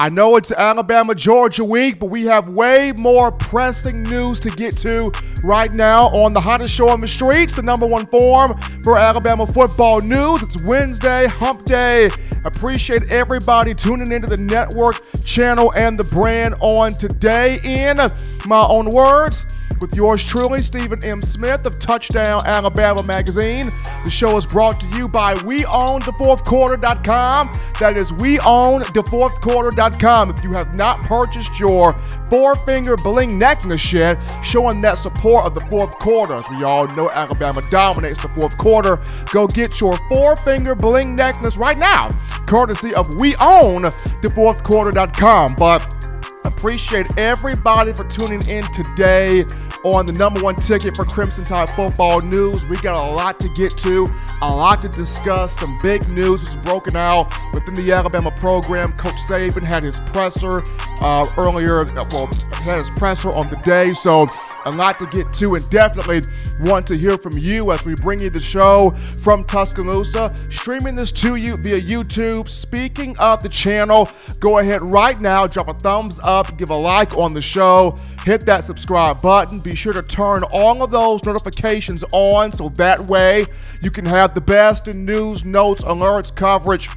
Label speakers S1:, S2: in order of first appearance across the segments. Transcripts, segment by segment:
S1: I know it's Alabama-Georgia week, but we have way more pressing news to get to right now on the hottest show on the streets, the number one forum for Alabama football news. It's Wednesday, hump day. Appreciate everybody tuning into the network, channel, and the brand on today. In my own words, with yours truly, Stephen M. Smith of Touchdown Alabama Magazine. The show is brought to you by WeOwnTheFourthQuarter.com. That is WeOwnTheFourthQuarter.com. If you have not purchased your four-finger bling necklace yet, showing that support of the fourth quarter, as we all know Alabama dominates the fourth quarter, go get your four-finger bling necklace right now, courtesy of WeOwnTheFourthQuarter.com. But appreciate everybody for tuning in today on the number one ticket for Crimson Tide football news. We got a lot to get to, a lot to discuss. Some big news is broken out within the Alabama program. Coach Saban had his presser had his presser on the day, so a lot to get to, and definitely want to hear from you as we bring you the show from Tuscaloosa, streaming this to you via YouTube. Speaking of the channel, go ahead right now, drop a thumbs up, give a like on the show, hit that subscribe button. Be sure to turn all of those notifications on so that way you can have the best in news, notes, alerts, coverage,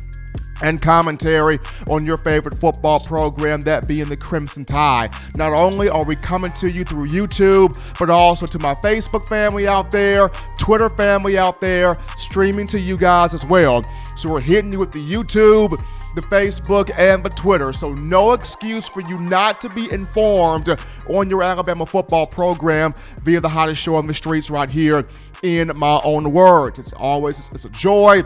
S1: and commentary on your favorite football program, that being the Crimson Tide. Not only are we coming to you through YouTube, but also to my Facebook family out there, Twitter family out there, streaming to you guys as well. So we're hitting you with the YouTube, the Facebook, and the Twitter. So no excuse for you not to be informed on your Alabama football program via the hottest show on the streets right here in my own words. It's a joy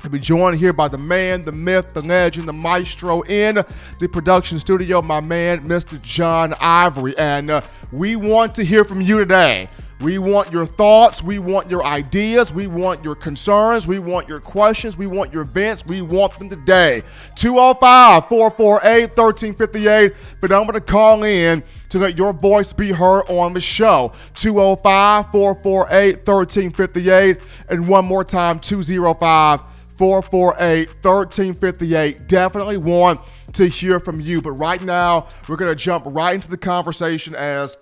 S1: to be joined here by the man, the myth, the legend, the maestro in the production studio, my man, Mr. John Ivory. And we want to hear from you today. We want your thoughts. We want your ideas. We want your concerns. We want your questions. We want your vents. We want them today. 205-448-1358. But I'm going to call in to let your voice be heard on the show. 205-448-1358. And one more time, 205-448-1358. Definitely want to hear from you. But right now, we're going to jump right into the conversation as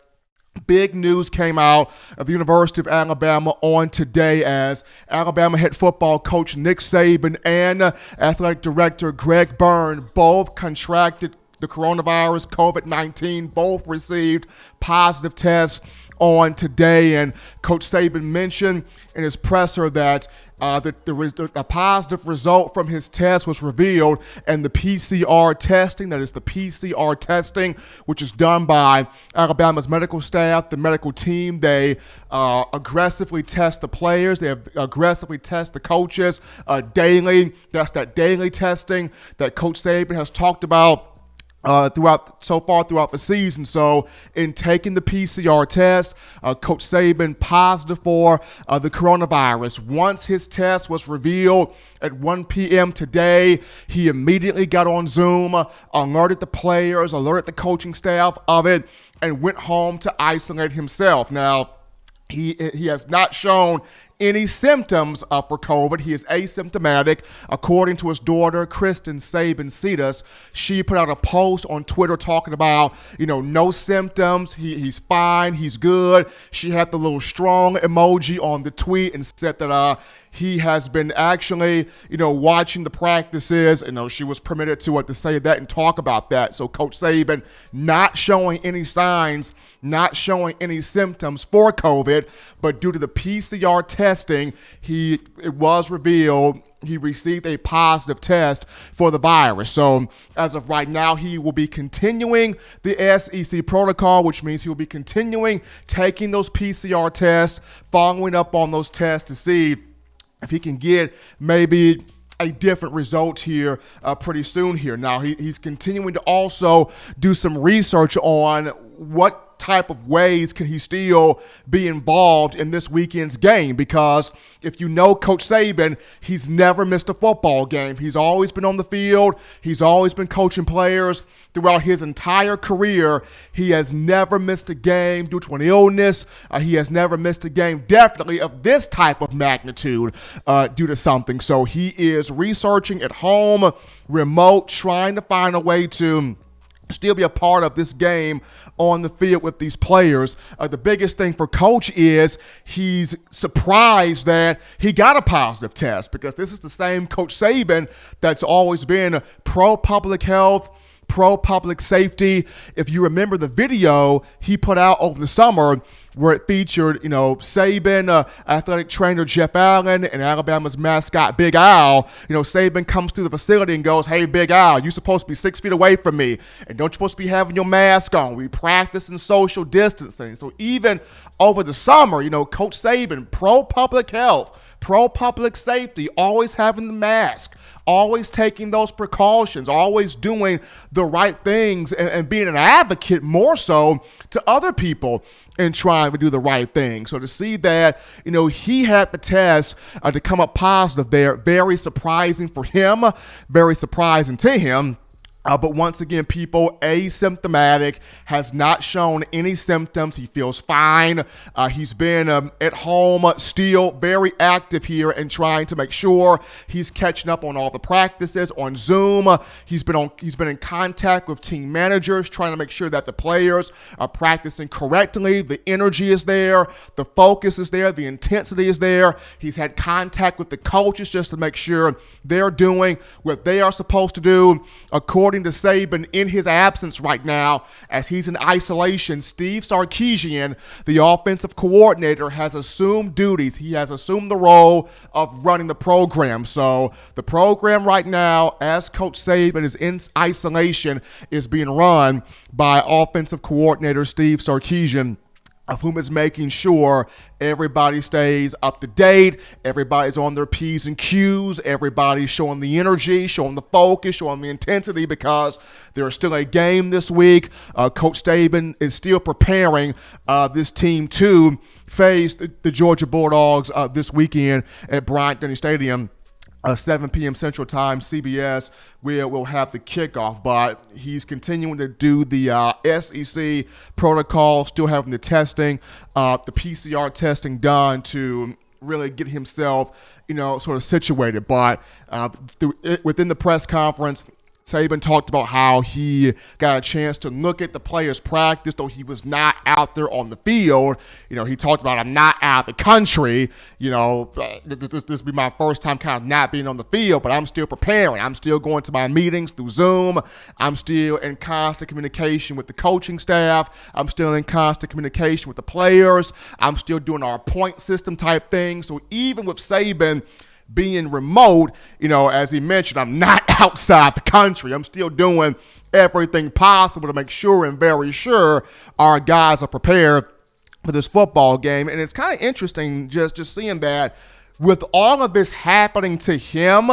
S1: big news came out of the University of Alabama on today, as Alabama head football coach Nick Saban and athletic director Greg Byrne both contracted the coronavirus, COVID-19, both received positive tests on today. And Coach Saban mentioned in his presser that a positive result from his test was revealed, and the PCR testing, that is the PCR testing, which is done by Alabama's medical staff, the medical team, they aggressively test the players, they aggressively test the coaches daily. That's that daily testing that Coach Saban has talked about throughout the season. So in taking the PCR test, Coach Saban positive for the coronavirus. Once his test was revealed at 1 p.m. today, he immediately got on Zoom, alerted the players, alerted the coaching staff of it, and went home to isolate himself. Now, he has not shown any symptoms for COVID. He is asymptomatic. According to his daughter, Kristen Saban Cetus, she put out a post on Twitter talking about, no symptoms. He's fine. He's good. She had the little strong emoji on the tweet and said that he has been actually, watching the practices. She was permitted to say that and talk about that. So Coach Saban not showing any signs, not showing any symptoms for COVID, but due to the PCR testing, it was revealed he received a positive test for the virus. So as of right now, he will be continuing the SEC protocol, which means he will be continuing taking those PCR tests, following up on those tests to see if he can get maybe a different result here pretty soon here. Now, he's continuing to also do some research on what type of ways can he still be involved in this weekend's game? Because if you know Coach Saban, he's never missed a football game. He's always been on the field. He's always been coaching players throughout his entire career. He has never missed a game due to an illness. He has never missed a game, definitely of this type of magnitude, due to something. So he is researching at home, remote, trying to find a way to still be a part of this game on the field with these players. The biggest thing for Coach is he's surprised that he got a positive test, because this is the same Coach Saban that's always been pro-public health, pro-public safety. If you remember the video he put out over the summer where it featured, Saban, athletic trainer Jeff Allen, and Alabama's mascot Big Al. Saban comes through the facility and goes, "Hey, Big Al, you're supposed to be 6 feet away from me, and don't you supposed to be having your mask on. We practicing social distancing." So even over the summer, Coach Saban, pro-public health, pro-public safety, always having the mask, always taking those precautions, always doing the right things, and being an advocate more so to other people and trying to do the right thing. So to see that, he had the test to come up positive there, very surprising for him, very surprising to him. But once again, people, asymptomatic, has not shown any symptoms. He feels fine. He's been at home, still very active here and trying to make sure he's catching up on all the practices on Zoom. He's been in contact with team managers, trying to make sure that the players are practicing correctly. The energy is there, the focus is there, the intensity is there. He's had contact with the coaches just to make sure they're doing what they are supposed to do. According to Saban, in his absence right now, as he's in isolation, Steve Sarkisian, the offensive coordinator, has assumed duties. He has assumed the role of running the program. So the program right now, as Coach Saban is in isolation, is being run by offensive coordinator Steve Sarkisian, of whom is making sure everybody stays up to date, everybody's on their P's and Q's, everybody's showing the energy, showing the focus, showing the intensity, because there's still a game this week. Coach Saban is still preparing this team to face the Georgia Bulldogs this weekend at Bryant-Denny Stadium. 7 p.m. Central Time, CBS, we'll have the kickoff. But he's continuing to do the SEC protocol, still having the testing, the PCR testing done to really get himself, sort of situated. But within the press conference, Saban talked about how he got a chance to look at the players' practice, though he was not out there on the field. He talked about, "I'm not out of the country. This will be my first time kind of not being on the field, but I'm still preparing. I'm still going to my meetings through Zoom. I'm still in constant communication with the coaching staff. I'm still in constant communication with the players. I'm still doing our point system type thing." So even with Saban being remote, as he mentioned, I'm not outside the country. I'm still doing everything possible to make sure and very sure our guys are prepared for this football game. And it's kind of interesting just seeing that with all of this happening to him,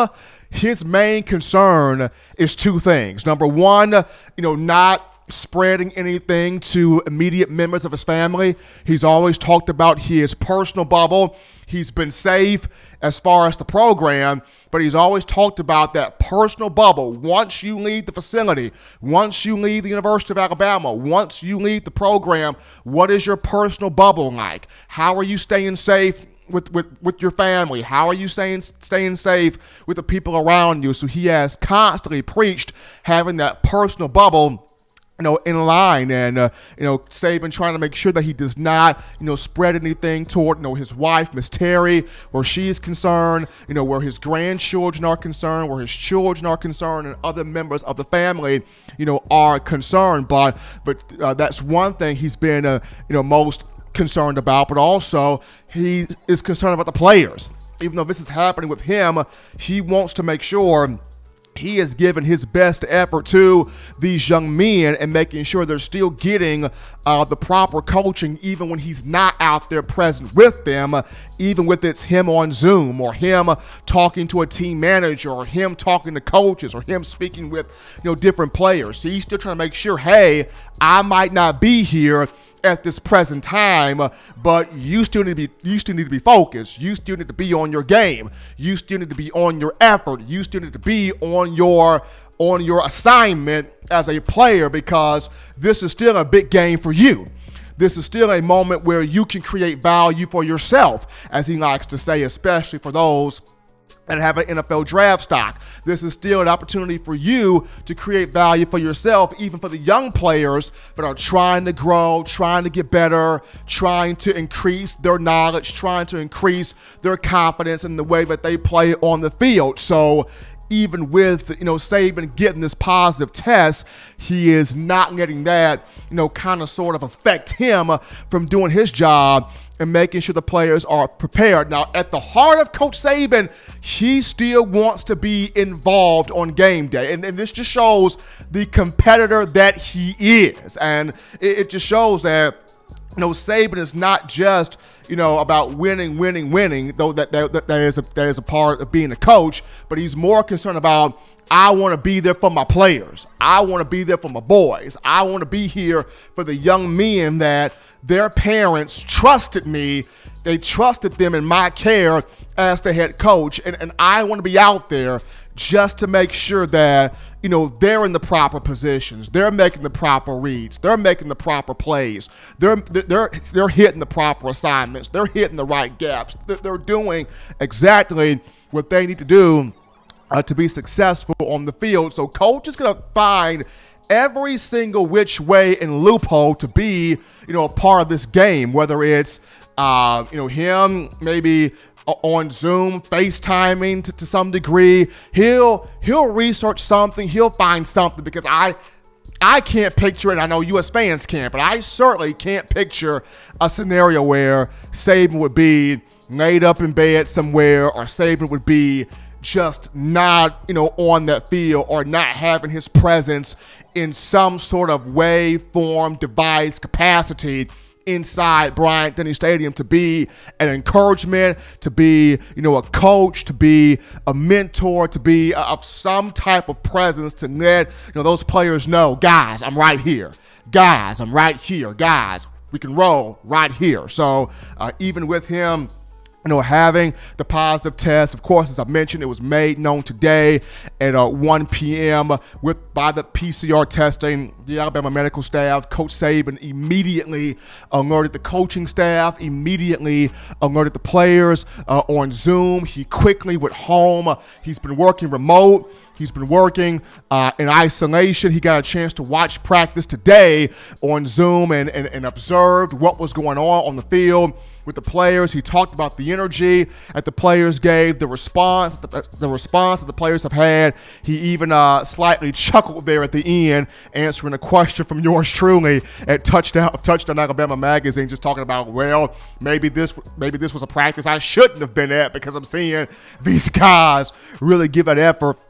S1: his main concern is two things. Number one, not spreading anything to immediate members of his family. He's always talked about his personal bubble. He's been safe as far as the program, but he's always talked about that personal bubble. Once you leave the facility, once you leave the University of Alabama, once you leave the program, what is your personal bubble like? How are you staying safe with your family? How are you staying safe with the people around you? So he has constantly preached having that personal bubble in line, and Saban trying to make sure that he does not spread anything toward his wife, Miss Terry, where she is concerned, where his grandchildren are concerned, where his children are concerned, and other members of the family are concerned. But that's one thing he's been most concerned about. But also he is concerned about the players. Even though this is happening with him, he wants to make sure he has given his best effort to these young men and making sure they're still getting the proper coaching, even when he's not out there present with them, even with it's him on Zoom, or him talking to a team manager, or him talking to coaches, or him speaking with different players. So he's still trying to make sure, hey, I might not be here, at this present time, but you still need to be focused. You still need to be on your game. You still need to be on your effort. You still need to be on your assignment as a player, because this is still a big game for you. This is still a moment where you can create value for yourself, as he likes to say, especially for those that have an NFL draft stock. This is still an opportunity for you to create value for yourself, even for the young players that are trying to grow, trying to get better, trying to increase their knowledge, trying to increase their confidence in the way that they play on the field. So even with, Saban getting this positive test, he is not letting that, kind of sort of affect him from doing his job and making sure the players are prepared. Now, at the heart of Coach Saban, he still wants to be involved on game day. And this just shows the competitor that he is. And it just shows that, Saban is not just, about winning, though that is a part of being a coach, but he's more concerned about, I want to be there for my players. I want to be there for my boys. I want to be here for the young men that their parents trusted me. They trusted them in my care as the head coach. And I want to be out there just to make sure that, they're in the proper positions. They're making the proper reads. They're making the proper plays. They're hitting the proper assignments. They're hitting the right gaps. They're doing exactly what they need to do to be successful on the field. So coach is going to find every single which way and loophole to be, a part of this game, whether it's, him maybe on Zoom, FaceTiming to some degree. He'll research something. He'll find something, because I can't picture it. I know U.S. fans can't, but I certainly can't picture a scenario where Saban would be laid up in bed somewhere, or Saban would be just not, on that field, or not having his presence in some sort of way, form, device, capacity inside Bryant-Denny Stadium to be an encouragement, to be, a coach, to be a mentor, to be of some type of presence to let, those players know, guys, I'm right here. Guys, I'm right here. Guys, we can roll right here. So even with him, having the positive test, of course, as I mentioned, it was made known today at 1 p.m. by the PCR testing. The Alabama medical staff, Coach Saban immediately alerted the coaching staff, immediately alerted the players on Zoom. He quickly went home. He's been working remote. He's been working in isolation. He got a chance to watch practice today on Zoom and observed what was going on the field with the players. He talked about the energy that the players gave, the response that the players have had. He even slightly chuckled there at the end, answering a question from yours truly at Touchdown Alabama Magazine, just talking about, well, maybe this was a practice I shouldn't have been at, because I'm seeing these guys really give that effort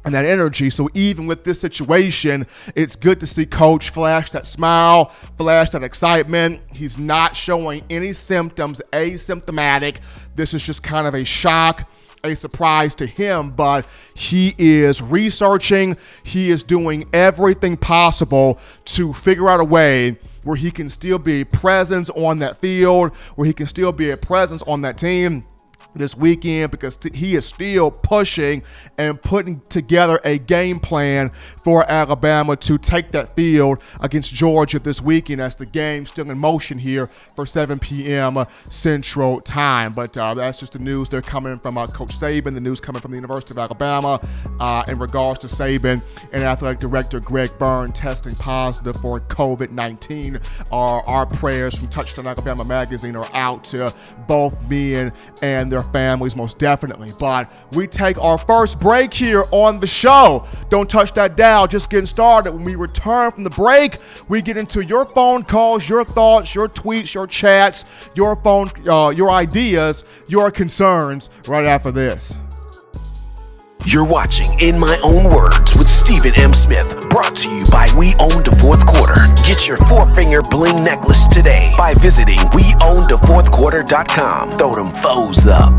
S1: and that energy. So even with this situation, it's good to see Coach flash that smile, flash that excitement. He's not showing any symptoms, asymptomatic. This is just kind of a shock, a surprise to him, but he is researching. He is doing everything possible to figure out a way where he can still be a presence on that field, where he can still be a presence on that team this weekend, because he is still pushing and putting together a game plan for Alabama to take that field against Georgia this weekend, as the game's still in motion here for 7 p.m. Central Time. But that's just the news. They're coming from Coach Saban, the news coming from the University of Alabama in regards to Saban and Athletic Director Greg Byrne testing positive for COVID-19. Our prayers from Touchdown Alabama Magazine are out to both men and their families, most definitely. But we take our first break here on the show. Don't touch that dial, just getting started. When we return from the break, we get into your phone calls, your thoughts, your tweets, your chats, your ideas, your concerns right after this.
S2: You're watching In My Own Words with Stephen M. Smith, brought to you by We Own the Fourth Quarter. Get your four-finger bling necklace today by visiting weownthefourthquarter.com. Throw them foes up.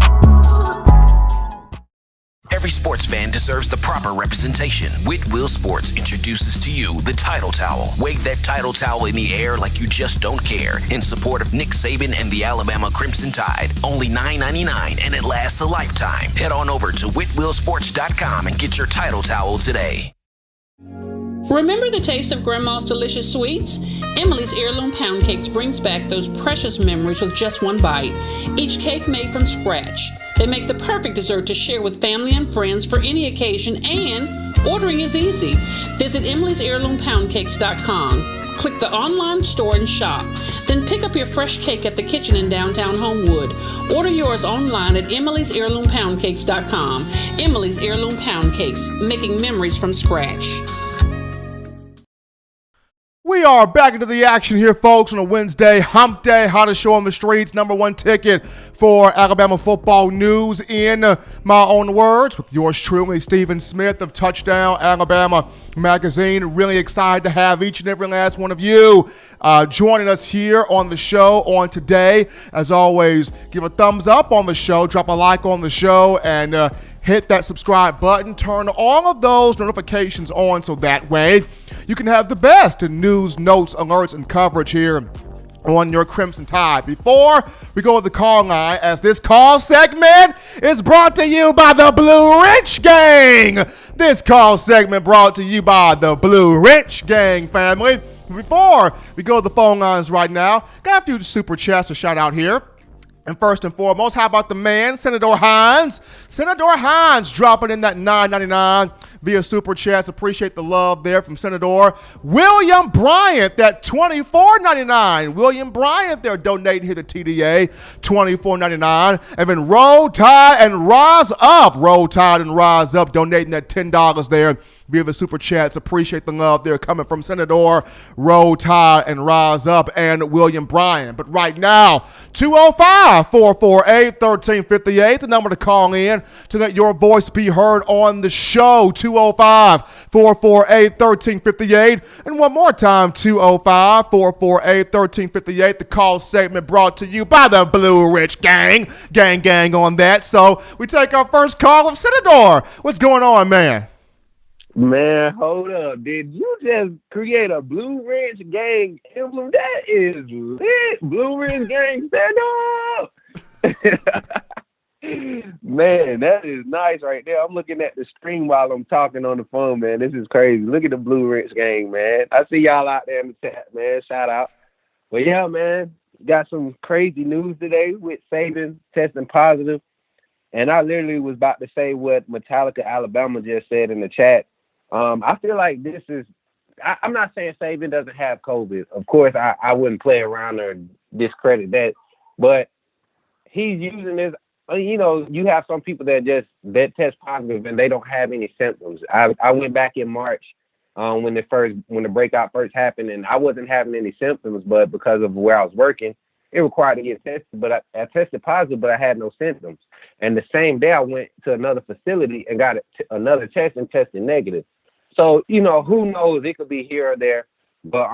S2: Every sports fan deserves the proper representation. Whitwell Sports introduces to you the Title Towel. Wave that Title Towel in the air like you just don't care in support of Nick Saban and the Alabama Crimson Tide. Only $9.99 and it lasts a lifetime. Head on over to whitwellsports.com and get your Title Towel today.
S3: Remember the taste of Grandma's delicious sweets? Emily's Heirloom Pound Cakes brings back those precious memories with just one bite. Each cake made from scratch. They make the perfect dessert to share with family and friends for any occasion, and ordering is easy. Visit emily'sheirloompoundcakes.com. Click the online store and shop. Then pick up your fresh cake at the kitchen in downtown Homewood. Order yours online at emily'sheirloompoundcakes.com. Emily's Heirloom Pound Cakes, making memories from scratch.
S1: We are back into the action here, folks, on a Wednesday, hump day, hottest show on the streets, number one ticket for Alabama football news in my own words, with yours truly, Stephen Smith of Touchdown Alabama Magazine. Really excited to have each and every last one of you joining us here on the show on today. As always, give a thumbs up on the show, drop a like on the show, and hit that subscribe button. Turn all of those notifications on so that way you can have the best in news, notes, alerts, and coverage here on your Crimson Tide. Before we go to the call line, as this call segment is brought to you by the Blue Ridge Gang. This call segment brought to you by the Blue Ridge Gang family. Before we go to the phone lines right now, got a few super chats to shout out here. And first and foremost, how about the man, Senator Hines? Senator Hines dropping in that $9.99 via Super Chats. Appreciate the love there from Senator William Bryant, that $24.99. William Bryant there donating here to TDA, $24.99. And then Roll Tide and Rise Up. Roll Tide and Rise Up donating that $10 there via the Super Chats. Appreciate the love there coming from Senator Roll Tide and Rise Up and William Bryant. But right now, 205-448-1358, the number to call in to let your voice be heard on the show. 205-448-1358. And one more time, 205-448-1358. The call segment brought to you by the Blue Ridge Gang. Gang on that. So we take our first call of Senator. What's going on, man?
S4: Man, hold up. Did you just create a Blue Ridge Gang emblem? That is lit. Blue Ridge Gang, stand up. Man, that is nice right there. I'm looking at the screen while I'm talking on the phone, man. This is crazy. Look at the Blue Ridge Gang, man. I see y'all out there in the chat, man. Shout out. Well, yeah, man. Got some crazy news today with Saban testing positive. And I literally was about to say what Metallica Alabama just said in the chat. I feel like this is – I'm not saying Saban doesn't have COVID. Of course, I wouldn't play around or discredit that. But he's using this – you know, you have some people that test positive and they don't have any symptoms. I went back in March when the breakout first happened, and I wasn't having any symptoms, but because of where I was working, it required to get tested. But I tested positive, but I had no symptoms. And the same day I went to another facility and got another test and tested negative. So, you know, who knows? It could be here or there. But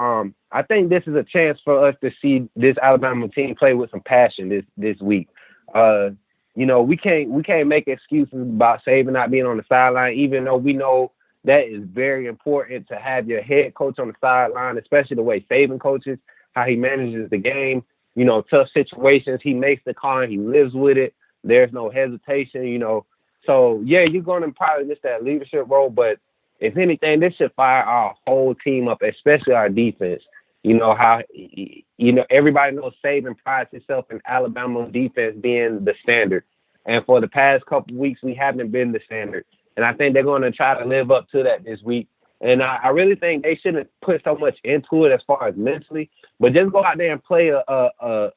S4: I think this is a chance for us to see this Alabama team play with some passion this week. You know, we can't make excuses about Saban not being on the sideline, even though we know that is very important to have your head coach on the sideline, especially the way Saban coaches, how he manages the game. You know, tough situations, he makes the call and he lives with it. There's no hesitation, you know. So, yeah, you're going to probably miss that leadership role, but if anything, this should fire our whole team up, especially our defense. You know, how, you know, everybody knows Saban prides himself in Alabama defense being the standard. And for the past couple of weeks, we haven't been the standard. And I think they're going to try to live up to that this week. And I really think they shouldn't put so much into it as far as mentally, but just go out there and play a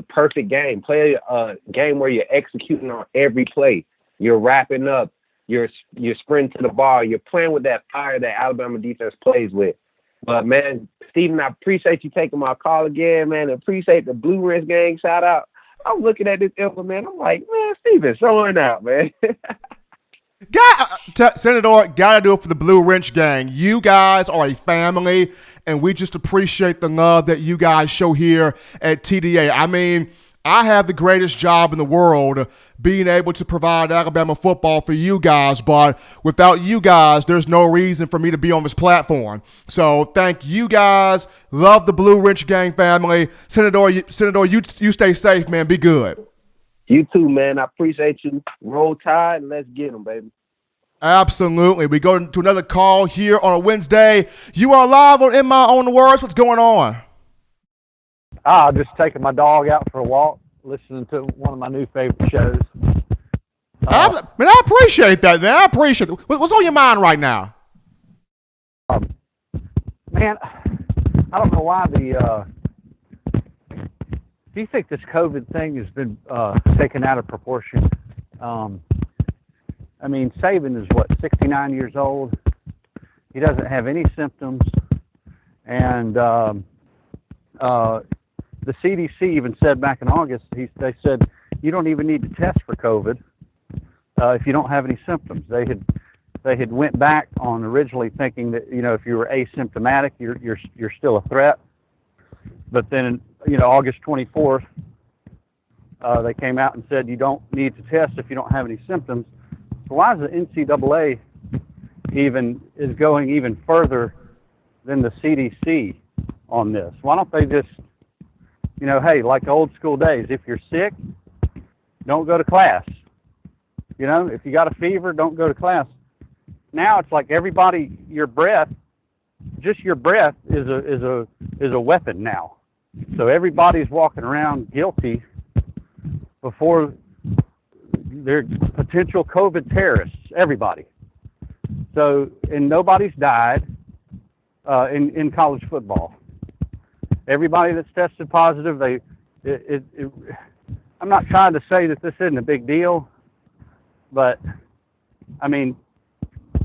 S4: perfect game. Play a game where you're executing on every play. You're wrapping up. You're sprinting to the ball. You're playing with that fire that Alabama defense plays with. But, man, Steven, I appreciate you taking my call again, man. I appreciate the Blue Ridge Gang shout out. I'm looking at this info, man. I'm like, man, Steven, showing out, man.
S1: Senator, gotta do it for the Blue Ridge Gang. You guys are a family, and we just appreciate the love that you guys show here at TDA. I mean, I have the greatest job in the world, being able to provide Alabama football for you guys, but without you guys, there's no reason for me to be on this platform. So thank you guys. Love the Blue Wrench Gang family. Senator, you stay safe, man. Be good.
S4: You too, man. I appreciate you. Roll Tide and let's get them, baby.
S1: Absolutely. We go to another call here on a Wednesday. You are live on In My Own Words. What's going on?
S5: Just taking my dog out for a walk, listening to one of my new favorite shows.
S1: Man, I appreciate that, man. I appreciate it. What's on your mind right now?
S5: Man, I don't know why do you think this COVID thing has been taken out of proportion? I mean, Saban is, 69 years old? He doesn't have any symptoms. And the CDC even said back in August, they said, you don't even need to test for COVID if you don't have any symptoms. They had went back on originally thinking that, if you were asymptomatic, you're still a threat. But then, August 24th, they came out and said you don't need to test if you don't have any symptoms. So why is the NCAA is going even further than the CDC on this? Why don't they just, hey, like the old school days, if you're sick, don't go to class. If you got a fever, don't go to class. Now it's like everybody, just your breath is a weapon now. So everybody's walking around guilty before they're potential COVID terrorists. Everybody. So, and nobody's died in college football. Everybody that's tested positive, I'm not trying to say that this isn't a big deal, but I mean,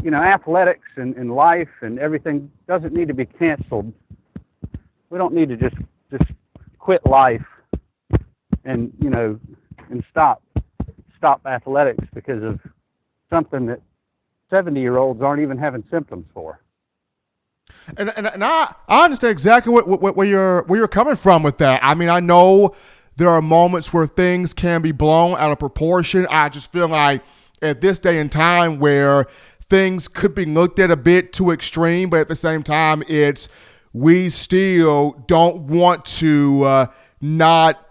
S5: athletics and life and everything doesn't need to be canceled. We don't need to just quit life and and stop athletics because of something that 70-year-olds aren't even having symptoms for.
S1: And I understand exactly where you're coming from with that. I mean, I know there are moments where things can be blown out of proportion. I just feel like at this day and time where things could be looked at a bit too extreme, but at the same time, we still don't want to not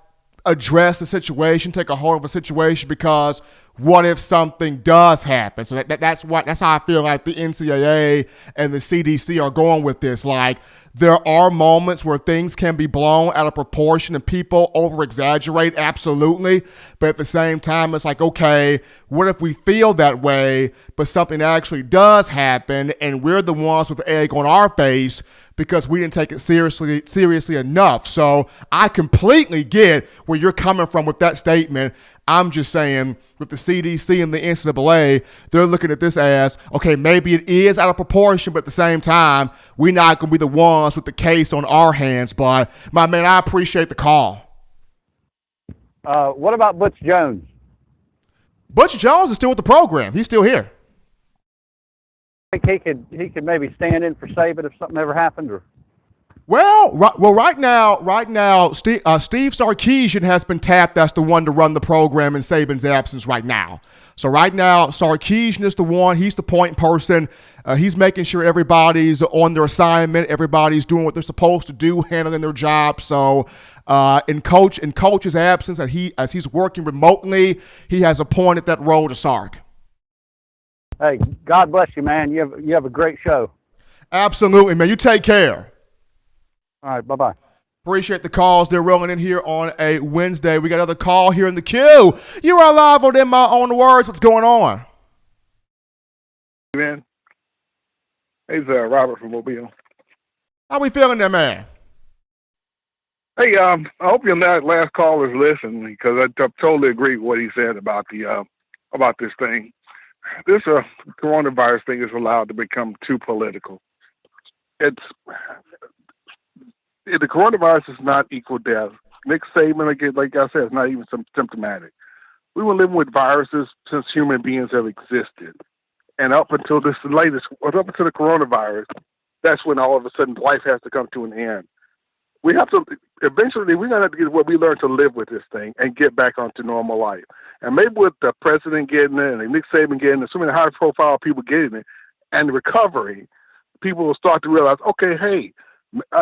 S1: address the situation, take a hold of a situation, because what if something does happen? So that's how I feel like the NCAA and the CDC are going with this. Like, there are moments where things can be blown out of proportion and people over-exaggerate, absolutely. But at the same time, it's like, okay, what if we feel that way, but something actually does happen and we're the ones with the egg on our face because we didn't take it seriously enough? So I completely get where you're coming from with that statement. I'm just saying, with the CDC and the NCAA, they're looking at this as, okay, maybe it is out of proportion, but at the same time, we're not going to be the ones with the case on our hands. But, my man, I appreciate the call.
S5: What about Butch Jones?
S1: Butch Jones is still with the program. He's still here.
S5: I think he could maybe stand in for Saban if something ever happened, or?
S1: Well, right now, Steve Sarkisian has been tapped as the one to run the program in Saban's absence right now. So right now, Sarkeesian is the one. He's the point person. He's making sure everybody's on their assignment. Everybody's doing what they're supposed to do, handling their job. So in Coach's absence, as he's working remotely, he has appointed that role to Sark.
S5: Hey, God bless you, man. You have a great show.
S1: Absolutely, man. You take care.
S5: All right, bye-bye.
S1: Appreciate the calls. They're rolling in here on a Wednesday. We got another call here in the queue. You are live on In My Own Words. What's going on?
S6: Man, it's Robert from Mobile.
S1: How we feeling there, man?
S6: Hey, I hope your last callers listen, because I totally agree with what he said about this thing. This coronavirus thing is allowed to become too political. The coronavirus is not equal death. Nick Saban, like I said, is not even symptomatic. We were living with viruses since human beings have existed. And up until the coronavirus, that's when all of a sudden life has to come to an end. we have to eventually. We're gonna have to get what we learn to live with this thing and get back onto normal life. And maybe with the president getting it and Nick Saban getting it, so many high-profile people getting it, and recovery, people will start to realize, okay, hey,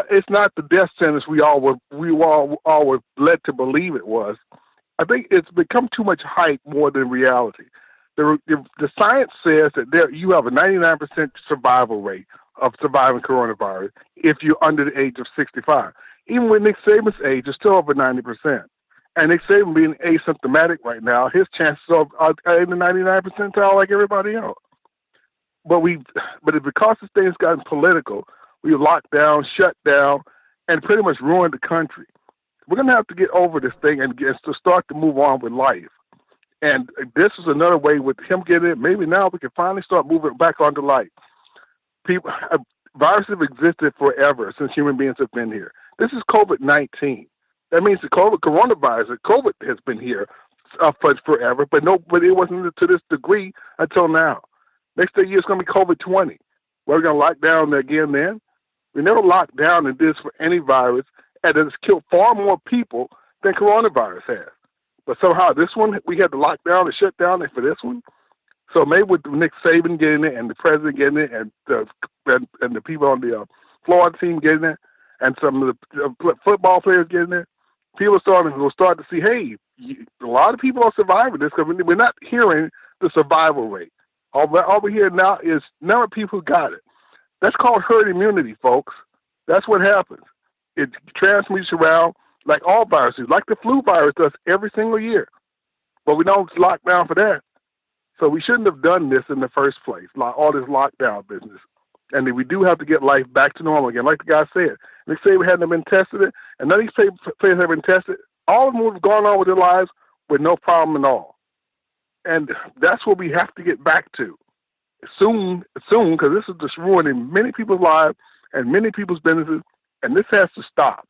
S6: it's not the death sentence we all were led to believe it was. I think it's become too much hype more than reality. The science says that you have a 99% survival rate of surviving coronavirus if you're under the age of 65. Even with Nick Saban's age, it's still over 90%. And Nick Saban being asymptomatic right now, his chances are in the 99th percentile like everybody else. But because this thing's gotten political, we locked down, shut down, and pretty much ruined the country. We're going to have to get over this thing and to start to move on with life. And this is another way with him getting it. Maybe now we can finally start moving back onto life. Viruses have existed forever since human beings have been here. This is COVID-19. That means the coronavirus, COVID has been here for forever, but it wasn't to this degree until now. Next year it's going to be COVID-20. We're going to lock down again then. We never locked down in this for any virus, and it's killed far more people than coronavirus has. But somehow this one, we had to lock down and shut down for this one. So maybe with Nick Saban getting it and the president getting it and the people on the Florida team getting it and some of the football players getting it, people will start to see, hey, a lot of people are surviving this because we're not hearing the survival rate. All we hear now is number of people who got it. That's called herd immunity, folks. That's what happens. It transmits around like all viruses, like the flu virus does every single year. But we don't lock down for that. So we shouldn't have done this in the first place, like all this lockdown business. And we do have to get life back to normal again. Like the guy said, Nick Saban hadn't been tested, and none of these players have been tested. All of them have gone on with their lives with no problem at all. And that's what we have to get back to soon, because this is just ruining many people's lives and many people's businesses, and this has to stop.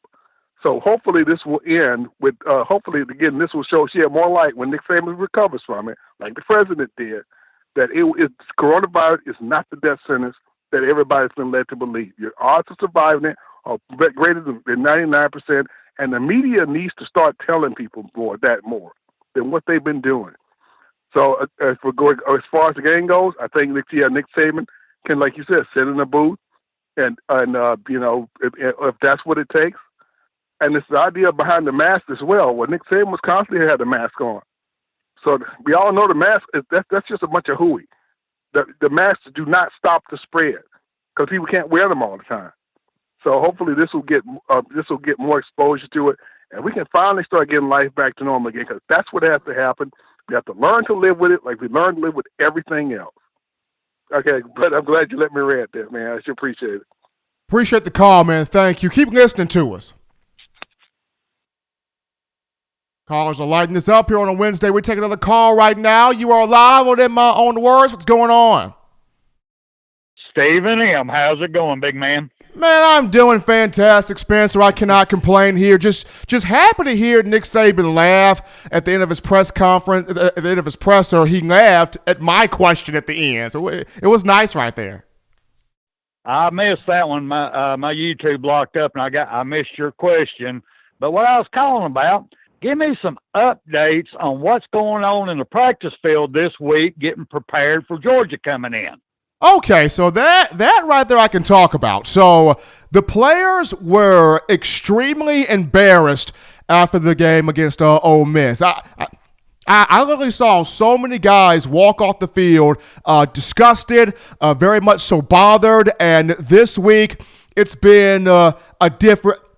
S6: So hopefully this will end with, hopefully, again, this will shed more light when Nick Saban recovers from it, like the president did, that coronavirus is not the death sentence that everybody's been led to believe. Your odds of surviving it are greater than 99%, and the media needs to start telling people more than what they've been doing. So as far as the game goes, I think Nick Saban can, like you said, sit in a booth and if that's what it takes. And it's the idea behind the mask as well. Well, Nick Saban was constantly had the mask on. So we all know the mask that's just a bunch of hooey. The masks do not stop the spread because people can't wear them all the time. So hopefully this will get more exposure to it, and we can finally start getting life back to normal again, because that's what has to happen. We have to learn to live with it like we learn to live with everything else. Okay, but I'm glad you let me read that, man. I sure appreciate it.
S1: Appreciate the call, man. Thank you. Keep listening to us. Callers are lighting this up here on a Wednesday. We take another call right now. You are live on them on the words. What's going on?
S7: Stephen M. How's it going, big man?
S1: Man, I'm doing fantastic, Spencer. I cannot complain here. Just happy to hear Nick Saban laugh at the end of his press conference, at the end of his presser. He laughed at my question at the end. So it was nice right there.
S7: I missed that one. My YouTube locked up, and I missed your question. But what I was calling about, give me some updates on what's going on in the practice field this week, getting prepared for Georgia coming in.
S1: Okay, so that right there I can talk about. So the players were extremely embarrassed after the game against Ole Miss. I literally saw so many guys walk off the field disgusted, very much so bothered, and this week it's been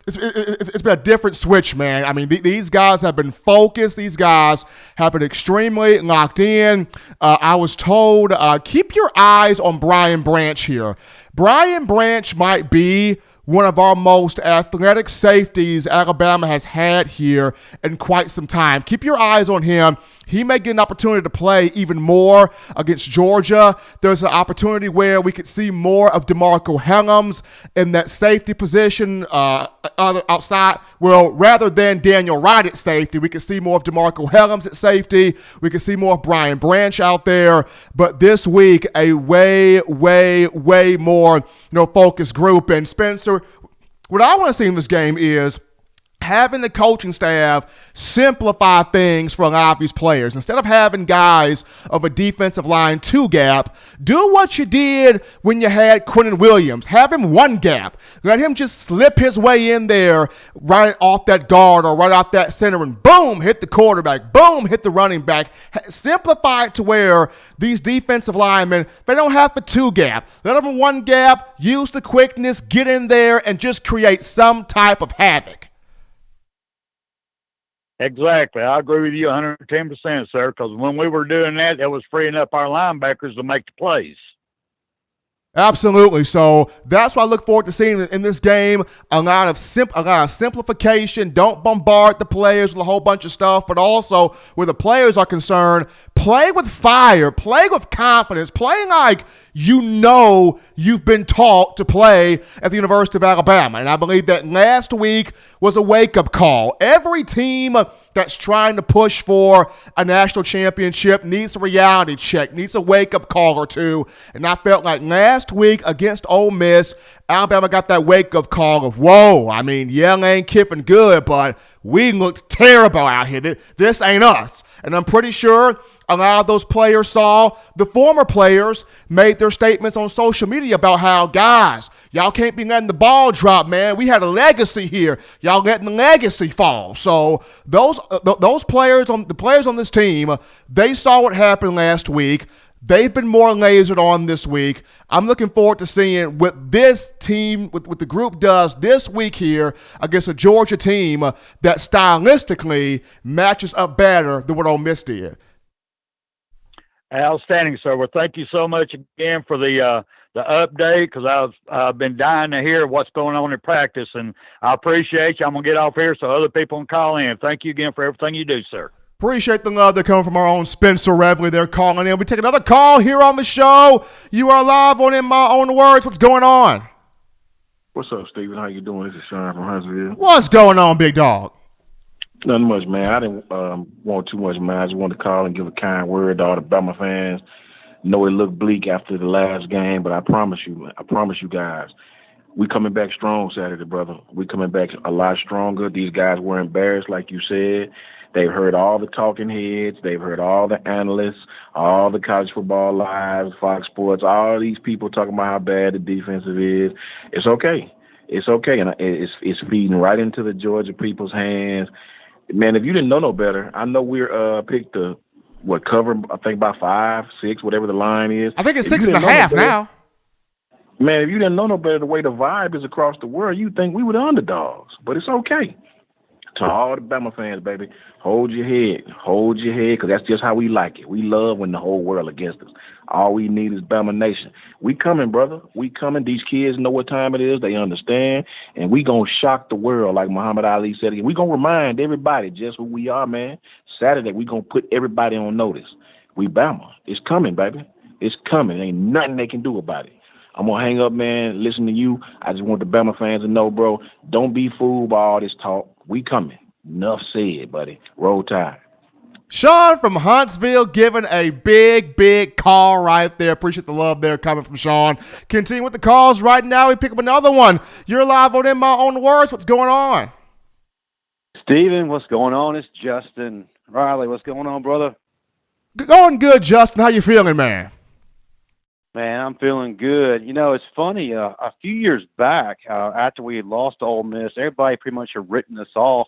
S1: It's been a different switch, man. I mean, these guys have been focused. These guys have been extremely locked in. I was told, keep your eyes on Brian Branch here. Brian Branch might be one of our most athletic safeties Alabama has had here in quite some time. Keep your eyes on him. He may get an opportunity to play even more against Georgia. There's an opportunity where we could see more of DeMarco Hellams in that safety position outside. Well, rather than Daniel Wright at safety, we could see more of DeMarco Hellams at safety. We could see more of Brian Branch out there. But this week, a way more focused group. And Spencer, what I want to see in this game is having the coaching staff simplify things for a lot of these players. Instead of having guys of a defensive line 2 gap, do what you did when you had Quentin Williams. Have him 1 gap. Let him just slip his way in there right off that guard or right off that center and boom, hit the quarterback. Boom, hit the running back. Simplify it to where these defensive linemen, they don't have the 2 gap. Let them 1 gap, use the quickness, get in there, and just create some type of havoc.
S7: Exactly. I agree with you 110%, sir, because when we were doing that, it was freeing up our linebackers to make the plays.
S1: Absolutely. So that's what I look forward to seeing in this game. A lot of simplification. Don't bombard the players with a whole bunch of stuff, but also where the players are concerned, play with fire, play with confidence, play like you know you've been taught to play at the University of Alabama. And I believe that last week was a wake-up call. Every team that's trying to push for a national championship needs a reality check, needs a wake-up call or two. And I felt like last week against Ole Miss, Alabama got that wake-up call of, whoa, I mean, yeah, Lane Kiffin good, but we looked terrible out here. This ain't us. And I'm pretty sure a lot of those players saw the former players made their statements on social media about how, guys, y'all can't be letting the ball drop, man. We had a legacy here. Y'all letting the legacy fall. So those players on this team, they saw what happened last week. They've been more lasered on this week. I'm looking forward to seeing what this team, what the group does this week here against a Georgia team that stylistically matches up better than what Ole Miss did.
S7: Outstanding, sir. Well, thank you so much again for the update, because I've been dying to hear what's going on in practice, and I appreciate you. I'm going to get off here so other people can call in. Thank you again for everything you do, sir.
S1: Appreciate the love that coming from our own Spencer Revley. They're calling in. We take another call here on the show. You are live on In My Own Words. What's going on?
S8: What's up, Steven? How you doing? This is Sean from Huntsville.
S1: What's going on, big dog?
S8: Nothing much, man. I didn't want too much, man. I just wanted to call and give a kind word to all the Bama fans. Know it looked bleak after the last game, but I promise you guys, we coming back strong Saturday, brother. We coming back a lot stronger. These guys were embarrassed, like you said. They've heard all the talking heads. They've heard all the analysts, all the college football lives, Fox Sports, all these people talking about how bad the defensive is. It's okay. It's okay. And it's feeding right into the Georgia people's hands. Man, if you didn't know no better, I know we're picked the, cover, I think by 5, 6, whatever the line is.
S1: I think it's 6.5 now.
S8: Man, if you didn't know no better, the way the vibe is across the world, you'd think we were the underdogs. But it's okay. To all the Bama fans, baby, hold your head, because that's just how we like it. We love when the whole world against us. All we need is Bama Nation. We coming, brother. We coming. These kids know what time it is. They understand. And we going to shock the world, like Muhammad Ali said again. We going to remind everybody just who we are, man. Saturday, we going to put everybody on notice. We Bama. It's coming, baby. It's coming. Ain't nothing they can do about it. I'm going to hang up, man, listen to you. I just want the Bama fans to know, bro, don't be fooled by all this talk. We coming. Enough said, buddy. Roll Tide.
S1: Sean from Huntsville giving a big call right there. Appreciate the love there coming from Sean. Continue with the calls right now. We pick up another one. You're live on In My Own Words. What's going on?
S9: Steven, what's going on? It's Justin. Riley, what's going on, brother?
S1: Going good, Justin. How you feeling, man?
S9: Man, I'm feeling good. You know, it's funny. A few years back, after we had lost to Ole Miss, everybody pretty much had written us off.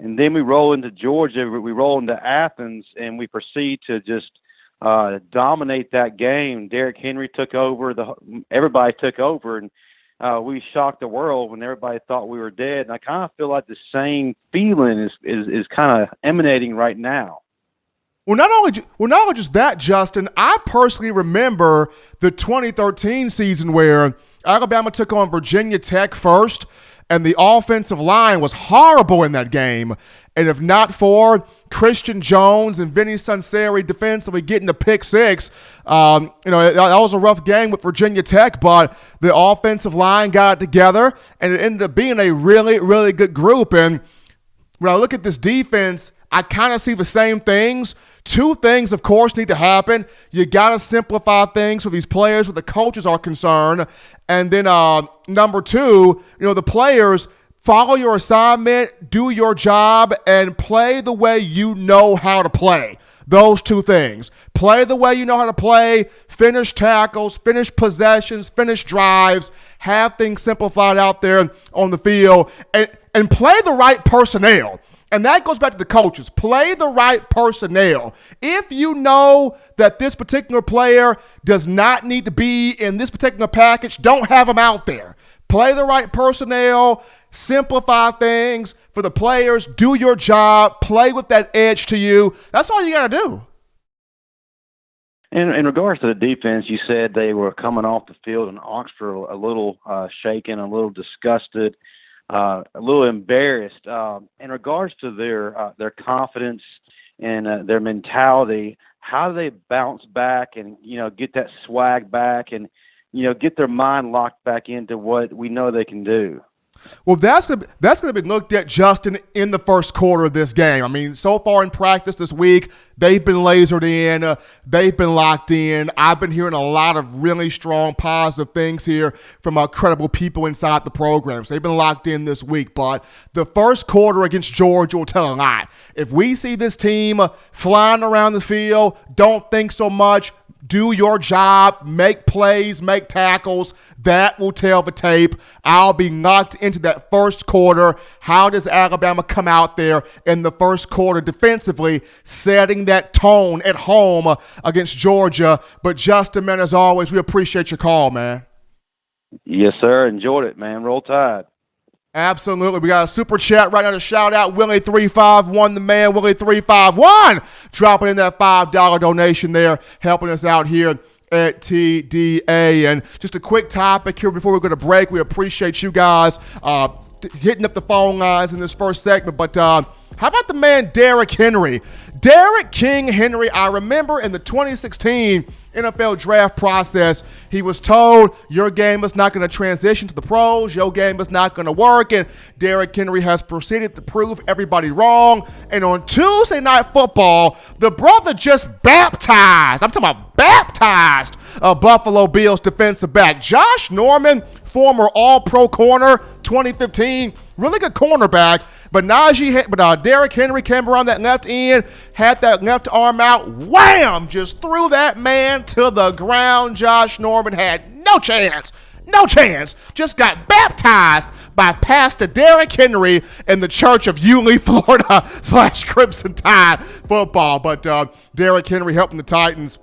S9: And then we roll into Georgia, we roll into Athens, and we proceed to just dominate that game. Derrick Henry took over. Everybody took over, and we shocked the world when everybody thought we were dead. And I kind of feel like the same feeling is kind of emanating right now.
S1: Well, not only just that, Justin, I personally remember the 2013 season where Alabama took on Virginia Tech first, and the offensive line was horrible in that game. And if not for Christian Jones and Vinny Sunseri defensively getting the pick six, that was a rough game with Virginia Tech, but the offensive line got it together, and it ended up being a really, really good group. And when I look at this defense I kind of see the same things. Two things, of course, need to happen. You got to simplify things for these players where the coaches are concerned. And then number two, the players, follow your assignment, do your job, and play the way you know how to play. Those two things. Play the way you know how to play, finish tackles, finish possessions, finish drives, have things simplified out there on the field, and play the right personnel. And that goes back to the coaches. Play the right personnel. If you know that this particular player does not need to be in this particular package, don't have him out there. Play the right personnel, simplify things for the players, do your job, play with that edge to you. That's all you got to do.
S9: In regards to the defense, you said they were coming off the field in Oxford a little shaken, a little disgusted, a little embarrassed. In regards to their confidence and their mentality, how do they bounce back and get that swag back and get their mind locked back into what we know they can do?
S1: Well, that's gonna be looked at, Justin, in the first quarter of this game. I mean, so far in practice this week, they've been lasered in. They've been locked in. I've been hearing a lot of really strong, positive things here from credible people inside the program. So they've been locked in this week. But the first quarter against Georgia will tell a lot. If we see this team flying around the field, don't think so much, do your job, make plays, make tackles, that will tell the tape. I'll be knocked into that first quarter. How does Alabama come out there in the first quarter defensively, setting that tone at home against Georgia? But Justin, man, as always, we appreciate your call, man.
S9: Yes, sir. Enjoyed it, man. Roll Tide.
S1: Absolutely. We got a super chat right now to shout out Willie351, the man, Willie351, dropping in that $5 donation there, helping us out here at TDA. And just a quick topic here before we go to break. We appreciate you guys hitting up the phone lines in this first segment. But how about the man Derrick Henry? Derrick King Henry, I remember in the 2016 NFL draft process, he was told your game is not going to transition to the pros, your game is not going to work, and Derrick Henry has proceeded to prove everybody wrong. And on Tuesday Night Football, the brother just baptized a Buffalo Bills defensive back. Josh Norman, former All-Pro corner, 2015, really good cornerback. But Derrick Henry came around that left end, had that left arm out, wham, just threw that man to the ground. Josh Norman had no chance, just got baptized by Pastor Derrick Henry in the Church of Yulee, Florida / Crimson Tide football. But Derrick Henry helping the Titans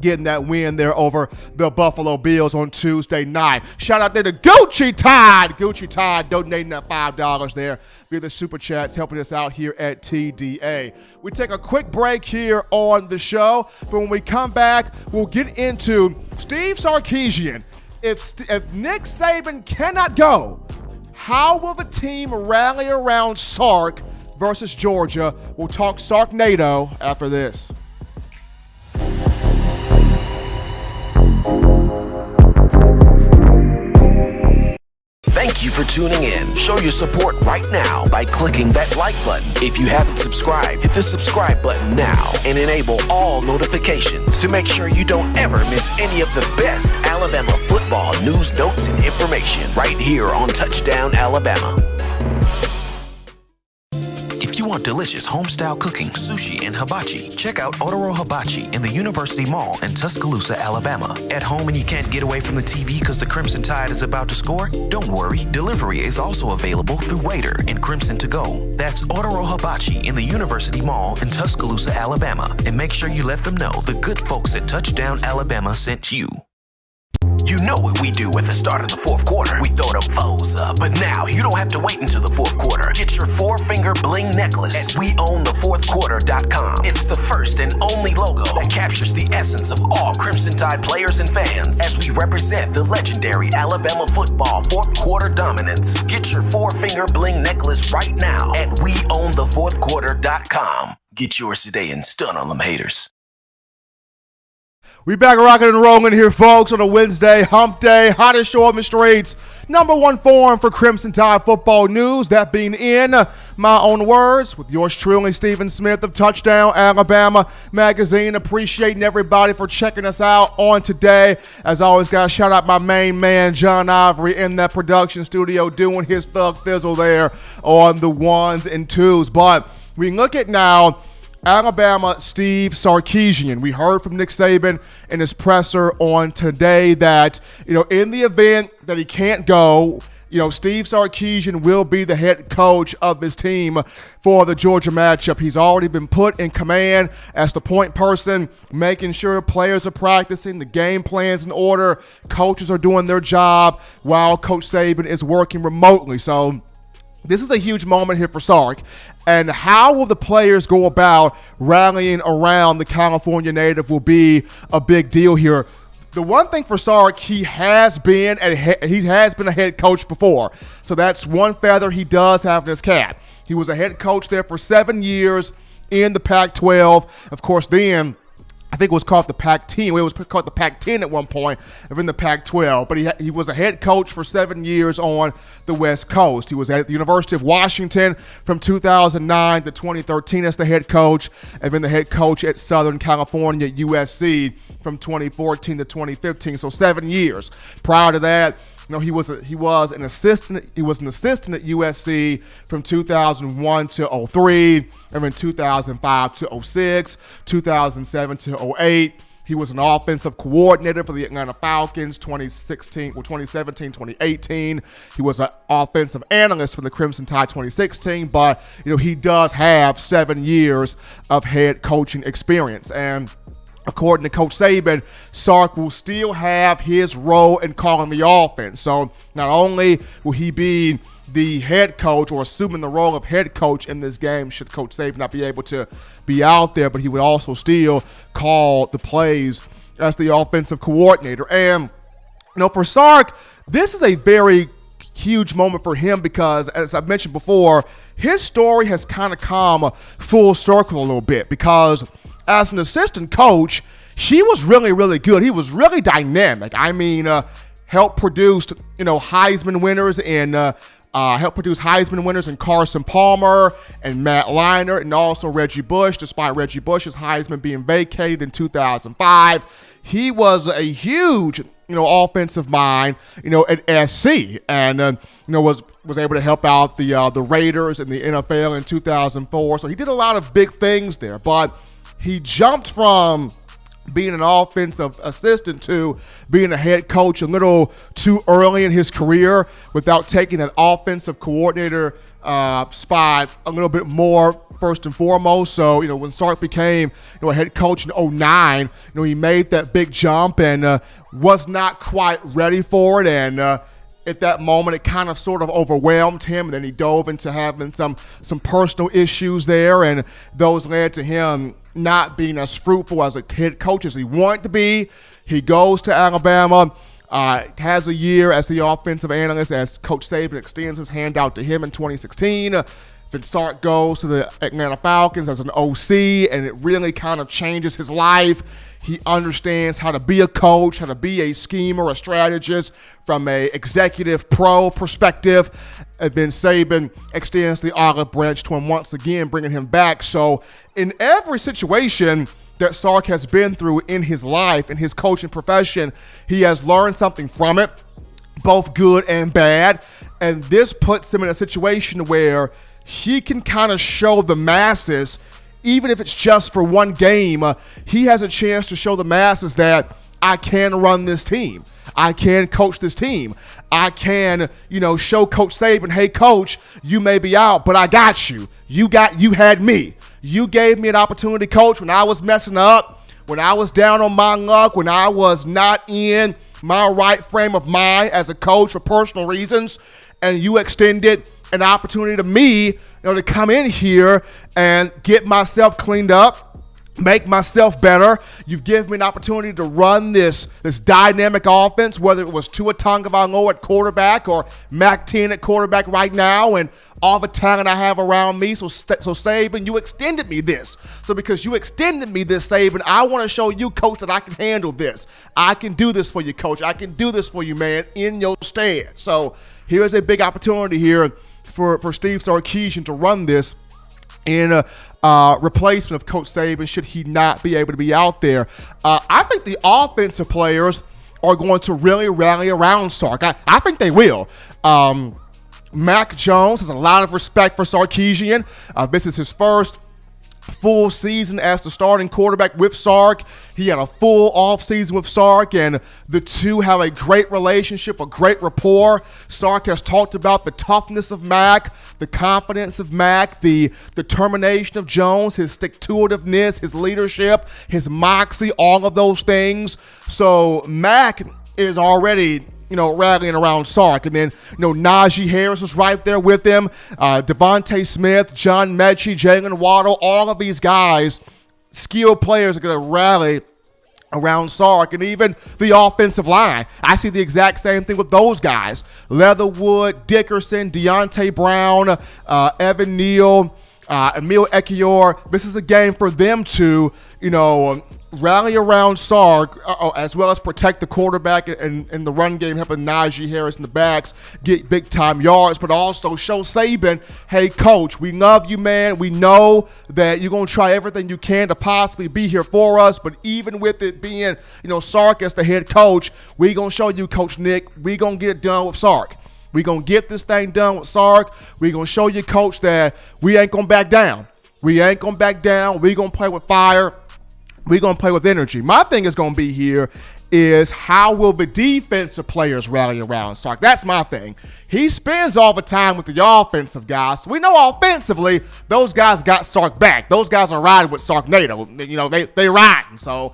S1: getting that win there over the Buffalo Bills on Tuesday night. Shout out there to Gucci Tide donating that $5 there via the Super Chats, helping us out here at TDA. We take a quick break here on the show, but when we come back, we'll get into Steve Sarkisian. If Nick Saban cannot go, how will the team rally around Sark versus Georgia? We'll talk Sarknado after this.
S2: Thank you for tuning in. Show your support right now by clicking that like button. If you haven't subscribed, hit the subscribe button now and enable all notifications to make sure you don't ever miss any of the best Alabama football news, notes, and information right here on Touchdown Alabama. If you want delicious home-style cooking, sushi, and hibachi, check out Otoro Hibachi in the University Mall in Tuscaloosa, Alabama. At home and you can't get away from the TV because the Crimson Tide is about to score? Don't worry. Delivery is also available through Waitr and Crimson2go. That's Otoro Hibachi in the University Mall in Tuscaloosa, Alabama. And make sure you let them know the good folks at Touchdown Alabama sent you. You know what we do at the start of the fourth quarter. We throw them foes up. But now you don't have to wait until the fourth quarter. Get your 4-finger bling necklace at weownthefourthquarter.com. It's the first and only logo that captures the essence of all Crimson Tide players and fans as we represent the legendary Alabama football fourth quarter dominance. Get your 4-finger bling necklace right now at weownthefourthquarter.com. Get yours today and stun on them haters.
S1: We back rocking and rolling here, folks, on a Wednesday, hump day, hottest show on the streets, number one forum for Crimson Tide football news, that being in my own words, with yours truly, Stephen Smith of Touchdown Alabama Magazine. Appreciating everybody for checking us out on today. As always, guys, shout out my main man, John Ivory, in that production studio doing his thug thizzle there on the ones and twos. But we look at now Alabama Steve Sarkisian. We heard from Nick Saban in his presser on today that, in the event that he can't go, Steve Sarkisian will be the head coach of his team for the Georgia matchup. He's already been put in command as the point person, making sure players are practicing, the game plan's in order, coaches are doing their job while Coach Saban is working remotely. So this is a huge moment here for Sark. And how will the players go about rallying around the California native will be a big deal here. The one thing for Sark, he has been a head coach before. So that's one feather he does have in his cap. He was a head coach there for 7 years in the Pac-12. Of course, then I think it was called the Pac-10. It was called the Pac-10 at one point, and in the Pac-12. But he was a head coach for 7 years on the West Coast. He was at the University of Washington from 2009 to 2013 as the head coach, and then the head coach at Southern California, USC, from 2014 to 2015. So 7 years. Prior to that, he was an assistant. He was an assistant at USC from 2001 to 03, and then 2005 to 06, 2007 to 08. He was an offensive coordinator for the Atlanta Falcons 2017, 2018. He was an offensive analyst for the Crimson Tide 2016, but he does have 7 years of head coaching experience. And according to Coach Saban, Sark will still have his role in calling the offense. So not only will he be the head coach or assuming the role of head coach in this game should Coach Saban not be able to be out there, but he would also still call the plays as the offensive coordinator. And, for Sark, this is a very huge moment for him because, as I've mentioned before, his story has kind of come full circle a little bit because as an assistant coach, he was really, really good. He was really dynamic. I mean, helped produce, Heisman winners in Carson Palmer and Matt Leinart, and also Reggie Bush, despite Reggie Bush's Heisman being vacated in 2005. He was a huge, offensive mind, at SC, and was able to help out the Raiders in the NFL in 2004. So he did a lot of big things there, but he jumped from being an offensive assistant to being a head coach a little too early in his career without taking that offensive coordinator spot a little bit more first and foremost. So, when Sark became a head coach in 2009, he made that big jump and was not quite ready for it. And at that moment, it kind of sort of overwhelmed him, and then he dove into having some personal issues there, and those led to him not being as fruitful as a head coach as he wanted to be. He goes to Alabama, has a year as the offensive analyst as Coach Saban extends his hand out to him in 2016. Then Sark goes to the Atlanta Falcons as an OC, and it really kind of changes his life. He understands how to be a coach, how to be a schemer, a strategist from a executive pro perspective. And then Saban extends the olive branch to him once again, bringing him back. So in every situation that Sark has been through in his life, in his coaching profession, he has learned something from it, both good and bad. And this puts him in a situation where he can kind of show the masses, even if it's just for one game, he has a chance to show the masses that I can run this team. I can coach this team. I can, show Coach Saban, hey, Coach, you may be out, but I got you. You had me. You gave me an opportunity, Coach, when I was messing up, when I was down on my luck, when I was not in my right frame of mind as a coach for personal reasons, and you extended an opportunity to me, to come in here and get myself cleaned up, make myself better. You've given me an opportunity to run this dynamic offense, whether it was Tua Tagovailoa at quarterback or Mac 10 at quarterback right now, and all the talent I have around me. So Saban, you extended me this. So because you extended me this, Saban, I want to show you, Coach, that I can handle this. I can do this for you, Coach. I can do this for you, man, in your stead. So here's a big opportunity here for Steve Sarkisian to run this in replacement of Coach Saban, should he not be able to be out there. I think the offensive players are going to really rally around Sark. I think they will. Mac Jones has a lot of respect for Sarkeesian. This is his first full season as the starting quarterback with Sark. He had a full offseason with Sark, and the two have a great relationship, a great rapport. Sark has talked about the toughness of Mac, the confidence of Mac, the determination of Jones, his stick-to-itiveness, his leadership, his moxie, all of those things. So Mac is already rallying around Sark. And then, Najee Harris was right there with him. Devontae Smith, John Mechie, Jalen Waddle, all of these guys, skilled players, are going to rally around Sark. And even the offensive line, I see the exact same thing with those guys. Leatherwood, Dickerson, Deontay Brown, Evan Neal, Emil Ekiyor. This is a game for them to, rally around Sark, as well as protect the quarterback and the run game, helping Najee Harris and the backs get big-time yards, but also show Saban, hey, Coach, we love you, man. We know that you're going to try everything you can to possibly be here for us, but even with it being, Sark as the head coach, we going to show you, Coach Nick, we going to get it done with Sark. We going to get this thing done with Sark. We going to show you, Coach, that we ain't going to back down. We ain't going to back down. We going to play with fire. We're going to play with energy. My thing is going to be here is how will the defensive players rally around Sark? That's my thing. He spends all the time with the offensive guys. So we know offensively those guys got Sark back. Those guys are riding with Sark NATO. They riding. So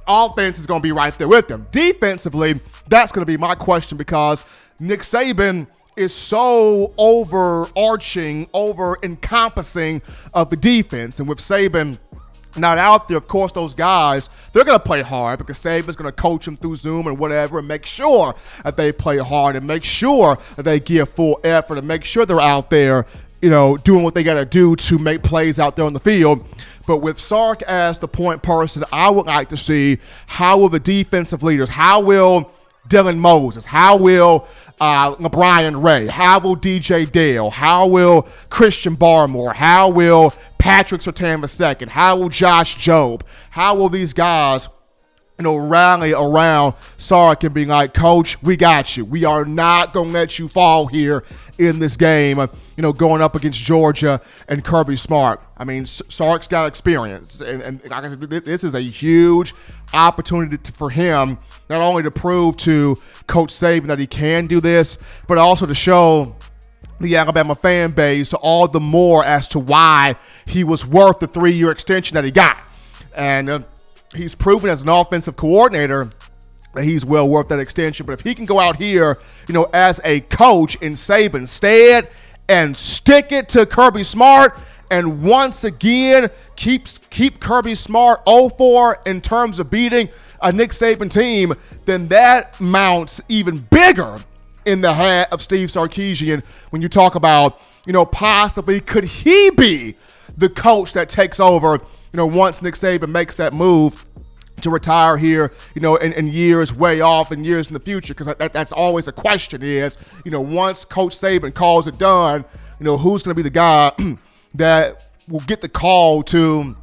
S1: offense is going to be right there with them. Defensively, that's going to be my question, because Nick Saban is so overarching, over-encompassing of the defense. And with Saban not out there, of course, those guys, they're going to play hard, because Saban's going to coach them through Zoom and whatever, and make sure that they play hard and make sure that they give full effort and make sure they're out there, doing what they got to do to make plays out there on the field. But with Sark as the point person, I would like to see, how will the defensive leaders, how will Dylan Moses, how will LeBron Ray, how will DJ Dale, how will Christian Barmore, how will Patrick Surtain II, how will Josh Jobe, how will these guys, rally around Sark and be like, Coach, we got you. We are not going to let you fall here in this game, going up against Georgia and Kirby Smart. I mean, Sark's got experience, and like I said, this is a huge opportunity for him, not only to prove to Coach Saban that he can do this, but also to show the Alabama fan base all the more as to why he was worth the 3-year extension that he got. And he's proven as an offensive coordinator that he's well worth that extension. But if he can go out here, as a coach in Saban's stead and stick it to Kirby Smart, and once again keep Kirby Smart 0-4 in terms of beating a Nick Saban team, then that mounts even bigger in the hat of Steve Sarkisian when you talk about, possibly could he be the coach that takes over, once Nick Saban makes that move to retire here, in years way off, in years in the future, because that's always a question is, once Coach Saban calls it done, who's going to be the guy that will get the call to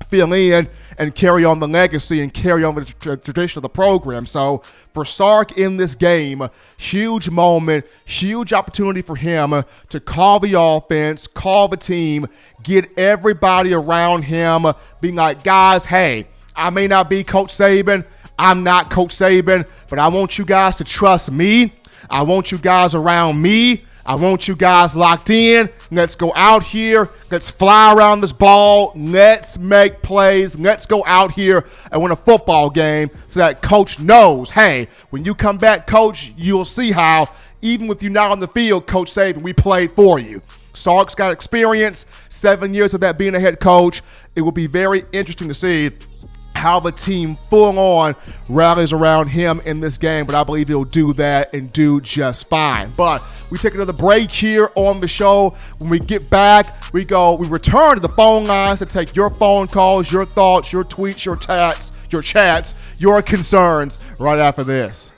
S1: fill in and carry on the legacy and carry on the tradition of the program. So for Sark in this game, huge moment, huge opportunity for him to call the offense, call the team, get everybody around him being like, guys, hey, I may not be Coach Saban, I'm not Coach Saban, but I want you guys to trust me. I want you guys around me. I want you guys locked in. Let's go out here. Let's fly around this ball. Let's make plays. Let's go out here and win a football game so that Coach knows, hey, when you come back, Coach, you'll see how, even with you not on the field, Coach Saban, we played for you. Sark's got experience, 7 years of that being a head coach. It will be very interesting to see how the team full on rallies around him in this game, but I believe he'll do that and do just fine. But we take another break here on the show. When we get back, we return to the phone lines to take your phone calls, your thoughts, your tweets, your chats, your concerns right after this.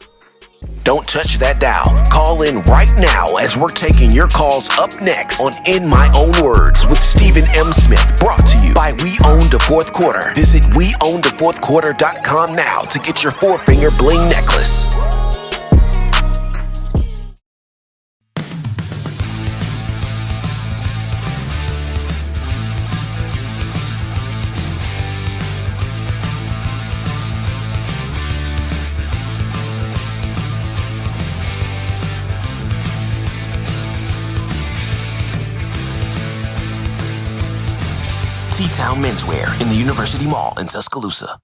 S2: Don't touch that dial. Call in right now as we're taking your calls up next on In My Own Words with Stephen M. Smith, brought to you by We Own the Fourth Quarter. Visit weownthefourthquarter.com now to get your four-finger bling necklace. T-Town Menswear in the University Mall in Tuscaloosa.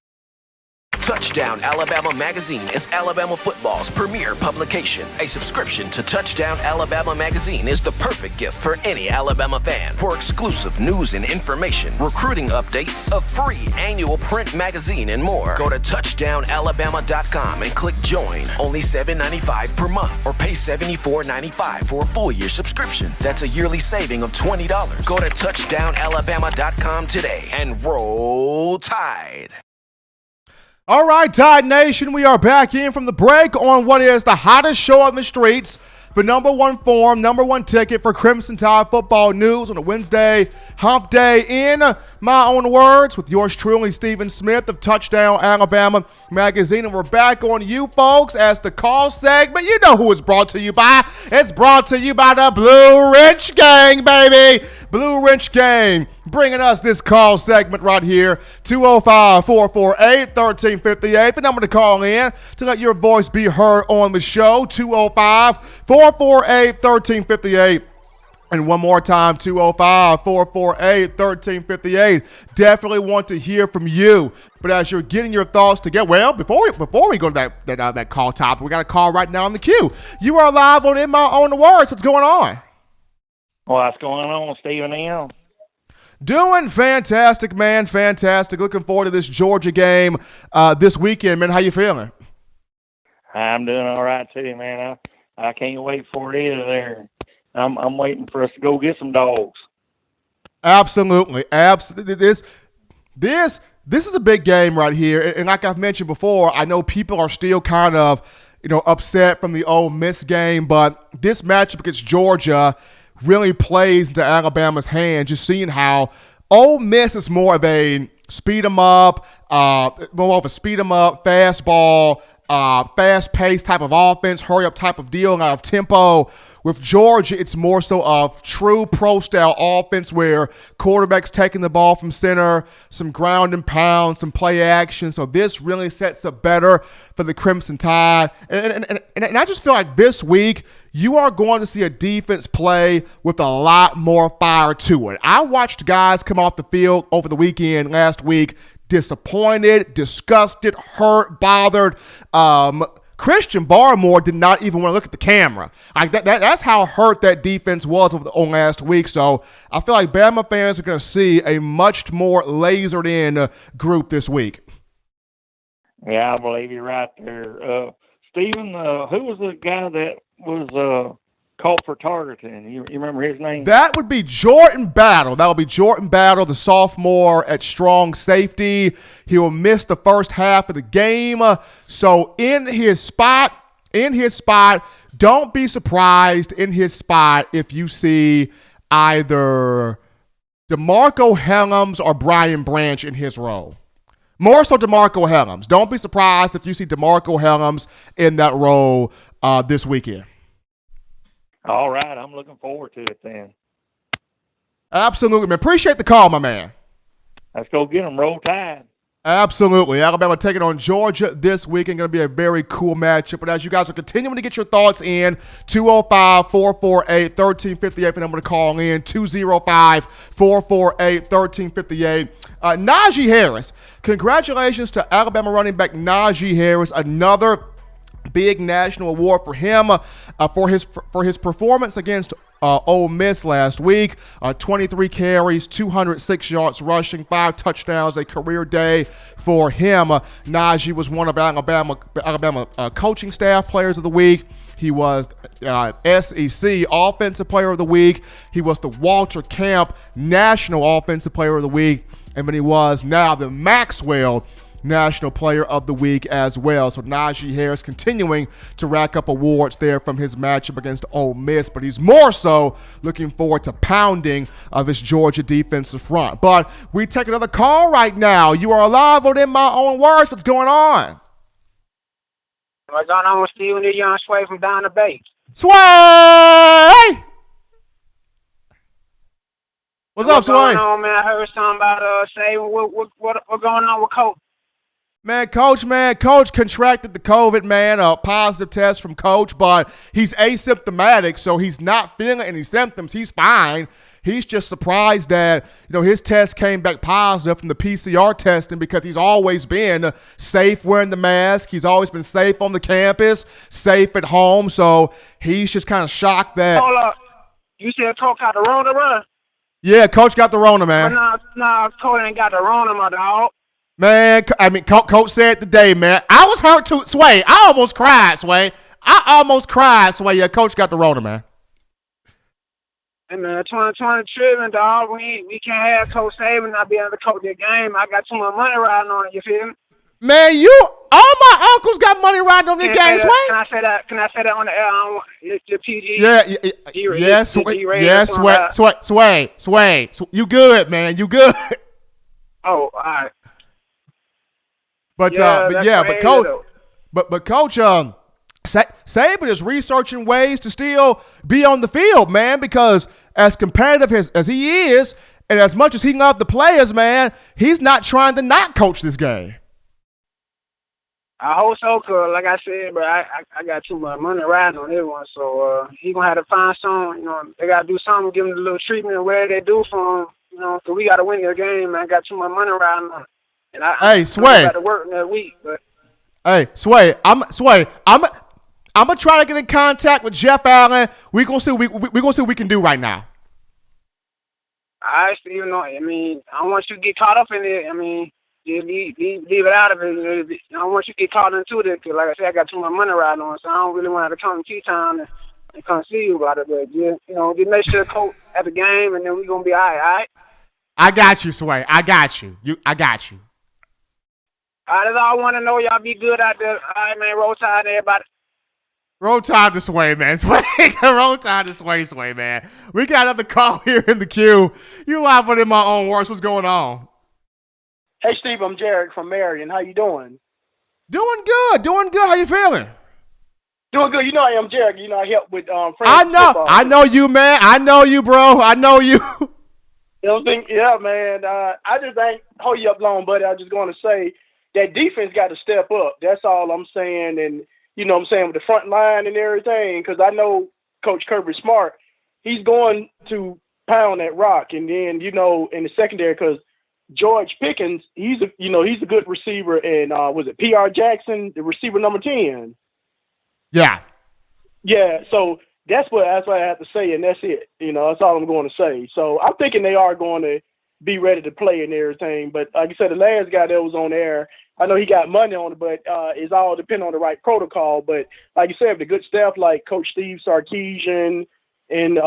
S2: Touchdown Alabama Magazine is Alabama football's premier publication. A subscription to Touchdown Alabama Magazine is the perfect gift for any Alabama fan. For exclusive news and information, recruiting updates, a free annual print magazine, and more, go to touchdownalabama.com and click join. Only $7.95 per month, or pay $74.95 for a full year subscription. That's a yearly saving of $20. Go to touchdownalabama.com today and roll Tide.
S1: All right, Tide Nation, we are back in from the break on what is the hottest show on the streets, the number one form, number one ticket for Crimson Tide football news on a Wednesday hump day. In My Own Words with yours truly, Stephen Smith of Touchdown Alabama Magazine. And we're back on you folks as the call segment. You know who it's brought to you by. It's brought to you by the Blue Wrench Gang, baby. Blue Wrench Gang bringing us this call segment right here. 205-448-1358. The number to call in to let your voice be heard on the show. 205-448-1358. And one more time, 205-448-1358. Definitely want to hear from you. But as you're getting your thoughts together, well, before we go to that call topic, we got a call right now in the queue. You are live on In My Own Words. What's going on?
S10: What's going on, Stephen M.?
S1: Doing fantastic, man. Fantastic. Looking forward to this Georgia game this weekend, man. How you feeling?
S10: I'm doing all right, too, man. I can't wait for it either there. I'm waiting for us to go get some dogs.
S1: Absolutely. This is a big game right here. And like I've mentioned before, I know people are still kind of, upset from the Ole Miss game, but this matchup against Georgia really plays into Alabama's hand, just seeing how Ole Miss is more of a speed 'em up, fastball, fast-paced type of offense, hurry-up type of deal, out of tempo. With Georgia, it's more so of true pro-style offense where quarterback's taking the ball from center, some ground and pound, some play action. So this really sets up better for the Crimson Tide. And I just feel like this week, you are going to see a defense play with a lot more fire to it. I watched guys come off the field over the weekend last week, disappointed, disgusted, hurt, bothered. Christian Barmore did not even want to look at the camera. Like that's how hurt that defense was on last week. So I feel like Bama fans are going to see a much more lasered in group this week.
S10: Yeah, I believe you're right there. Stephen, who was the guy that was caught for targeting? You remember his name?
S1: That would be Jordan Battle. That would be Jordan Battle, the sophomore at strong safety. He will miss the first half of the game. So in his spot, don't be surprised in his spot if you see either DeMarco Hellams or Brian Branch in his role. More so DeMarco Hellams. Don't be surprised if you see DeMarco Hellams in that role this weekend.
S10: All right, I'm looking forward to it then.
S1: Absolutely, man. Appreciate the call, my man.
S10: Let's go get them. Roll Tide.
S1: Absolutely. Alabama taking on Georgia this weekend. Going to be a very cool matchup. But as you guys are continuing to get your thoughts in, 205-448-1358 for the number to call in, 205-448-1358. Najee Harris. Congratulations to Alabama running back Najee Harris, another Big national award for him for his performance against Ole Miss last week. 23 carries, 206 yards rushing, 5 touchdowns, a career day for him. Najee was one of Alabama coaching staff players of the week. He was SEC Offensive Player of the Week. He was the Walter Camp National Offensive Player of the Week. And then he was now the Maxwell National Player of the Week as well. So Najee Harris continuing to rack up awards there from his matchup against Ole Miss, but he's more so looking forward to pounding this Georgia defensive front. But we take another call right now. You are alive on In My Own Words. What's going on?
S11: What's going on with Steven the Young Sway from down the Bay?
S1: Sway! What's up, Sway?
S11: What's going on, man? I heard something about what's going on with Coach?
S1: Coach contracted the COVID, man. A positive test from Coach, but he's asymptomatic, so he's not feeling any symptoms. He's fine. He's just surprised that, his test came back positive from the PCR testing because he's always been safe wearing the mask. He's always been safe on the campus, safe at home. So he's just kind of shocked that.
S11: Hold up. You said Coach got the Rona, bro?
S1: Yeah, Coach got the Rona, man.
S11: No, Coach ain't got the Rona, my dog.
S1: Man, Coach said today, man. I was hurt too, Sway. I almost cried, Sway. Yeah, Coach got the Rona, man.
S11: Hey, man, 2020 tripping, dog. We can't have Coach Saban not be able to coach the game. I got too much money riding on it, you feel me?
S1: Man, all my uncles got money riding on the game, Sway.
S11: Can I say that on the air? The PG?
S1: Yeah, Sway. You good, man. You good.
S11: Oh, all right.
S1: But Coach, Saban is researching ways to still be on the field, man, because as competitive as he is, and as much as he loves the players, man, he's not trying to not coach this game.
S11: I hope so, cause like I said, bro, I got too much money riding on everyone, so he gonna have to find some. They gotta do something, give him a little treatment, where they do for him, cause we gotta win their game. Man, I got too much money riding on it. And
S1: Sway.
S11: I got to work that week, but.
S1: Hey, Sway, I'm gonna try to get in contact with Jeff Allen. We gonna see what we can do right now.
S11: I don't want you to get caught up in it. Just leave it out of it. I don't want you to get caught into it, because like I said, I got too much money riding on, so I don't really want to come to T-Town and come see you about it. But just make sure Coach at the game, and then we gonna be all right.
S1: I got you, Sway. I got you. I got you.
S11: All right, that's all I want to know. Y'all be good out there. All right, man. Roll Tide, everybody.
S1: Roll Tide this way, man. Roll Tide this way, man. We got another call here in the queue. You live on In My Own Words. What's going on?
S12: Hey, Steve. I'm Derrick from Marion. How you doing?
S1: Doing good. How you feeling?
S12: Doing good. I am Derrick. I help with friends.
S1: I know you, man. I know you, bro. I know you.
S12: Yeah, man. I just ain't hold you up long, buddy. I'm just going to say that defense got to step up. That's all I'm saying. And, what I'm saying, with the front line and everything, because I know Coach Kirby Smart, he's going to pound that rock. And then, in the secondary, because George Pickens, he's a good receiver. And was it P.R. Jackson, the receiver number 10?
S1: Yeah.
S12: Yeah, so that's what I have to say, and that's it. That's all I'm going to say. So I'm thinking they are going to be ready to play and everything. But like I said, the last guy that was on air, I know he got money on it, but it's all depending on the right protocol. But like you said, the good staff like Coach Steve Sarkisian and